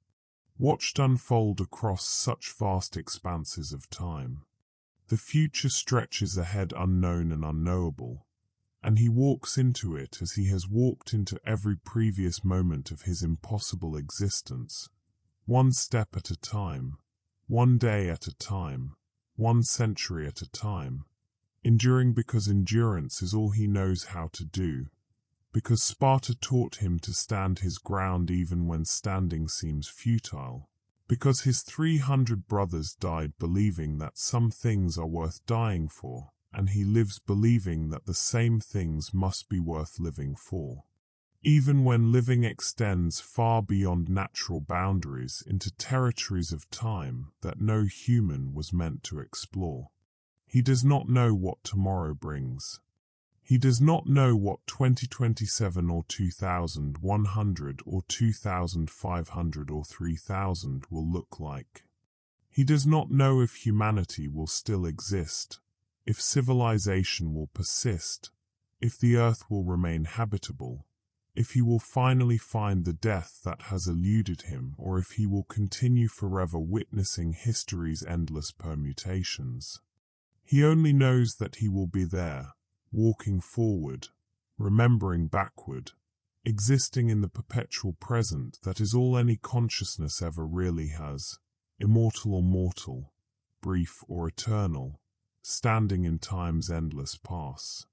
watched unfold across such vast expanses of time. The future stretches ahead unknown and unknowable, and he walks into it as he has walked into every previous moment of his impossible existence, one step at a time, one day at a time, one century at a time, enduring because endurance is all he knows how to do, because Sparta taught him to stand his ground even when standing seems futile, because his 300 brothers died believing that some things are worth dying for, and he lives believing that the same things must be worth living for. Even when living extends far beyond natural boundaries into territories of time that no human was meant to explore. He does not know what tomorrow brings. He does not know what 2027 or 2100 or 2500 or 3000 will look like. He does not know if humanity will still exist, if civilization will persist, if the earth will remain habitable, if he will finally find the death that has eluded him, or if he will continue forever witnessing history's endless permutations. He only knows that he will be there, walking forward, remembering backward, existing in the perpetual present that is all any consciousness ever really has, immortal or mortal, brief or eternal, standing in time's endless past.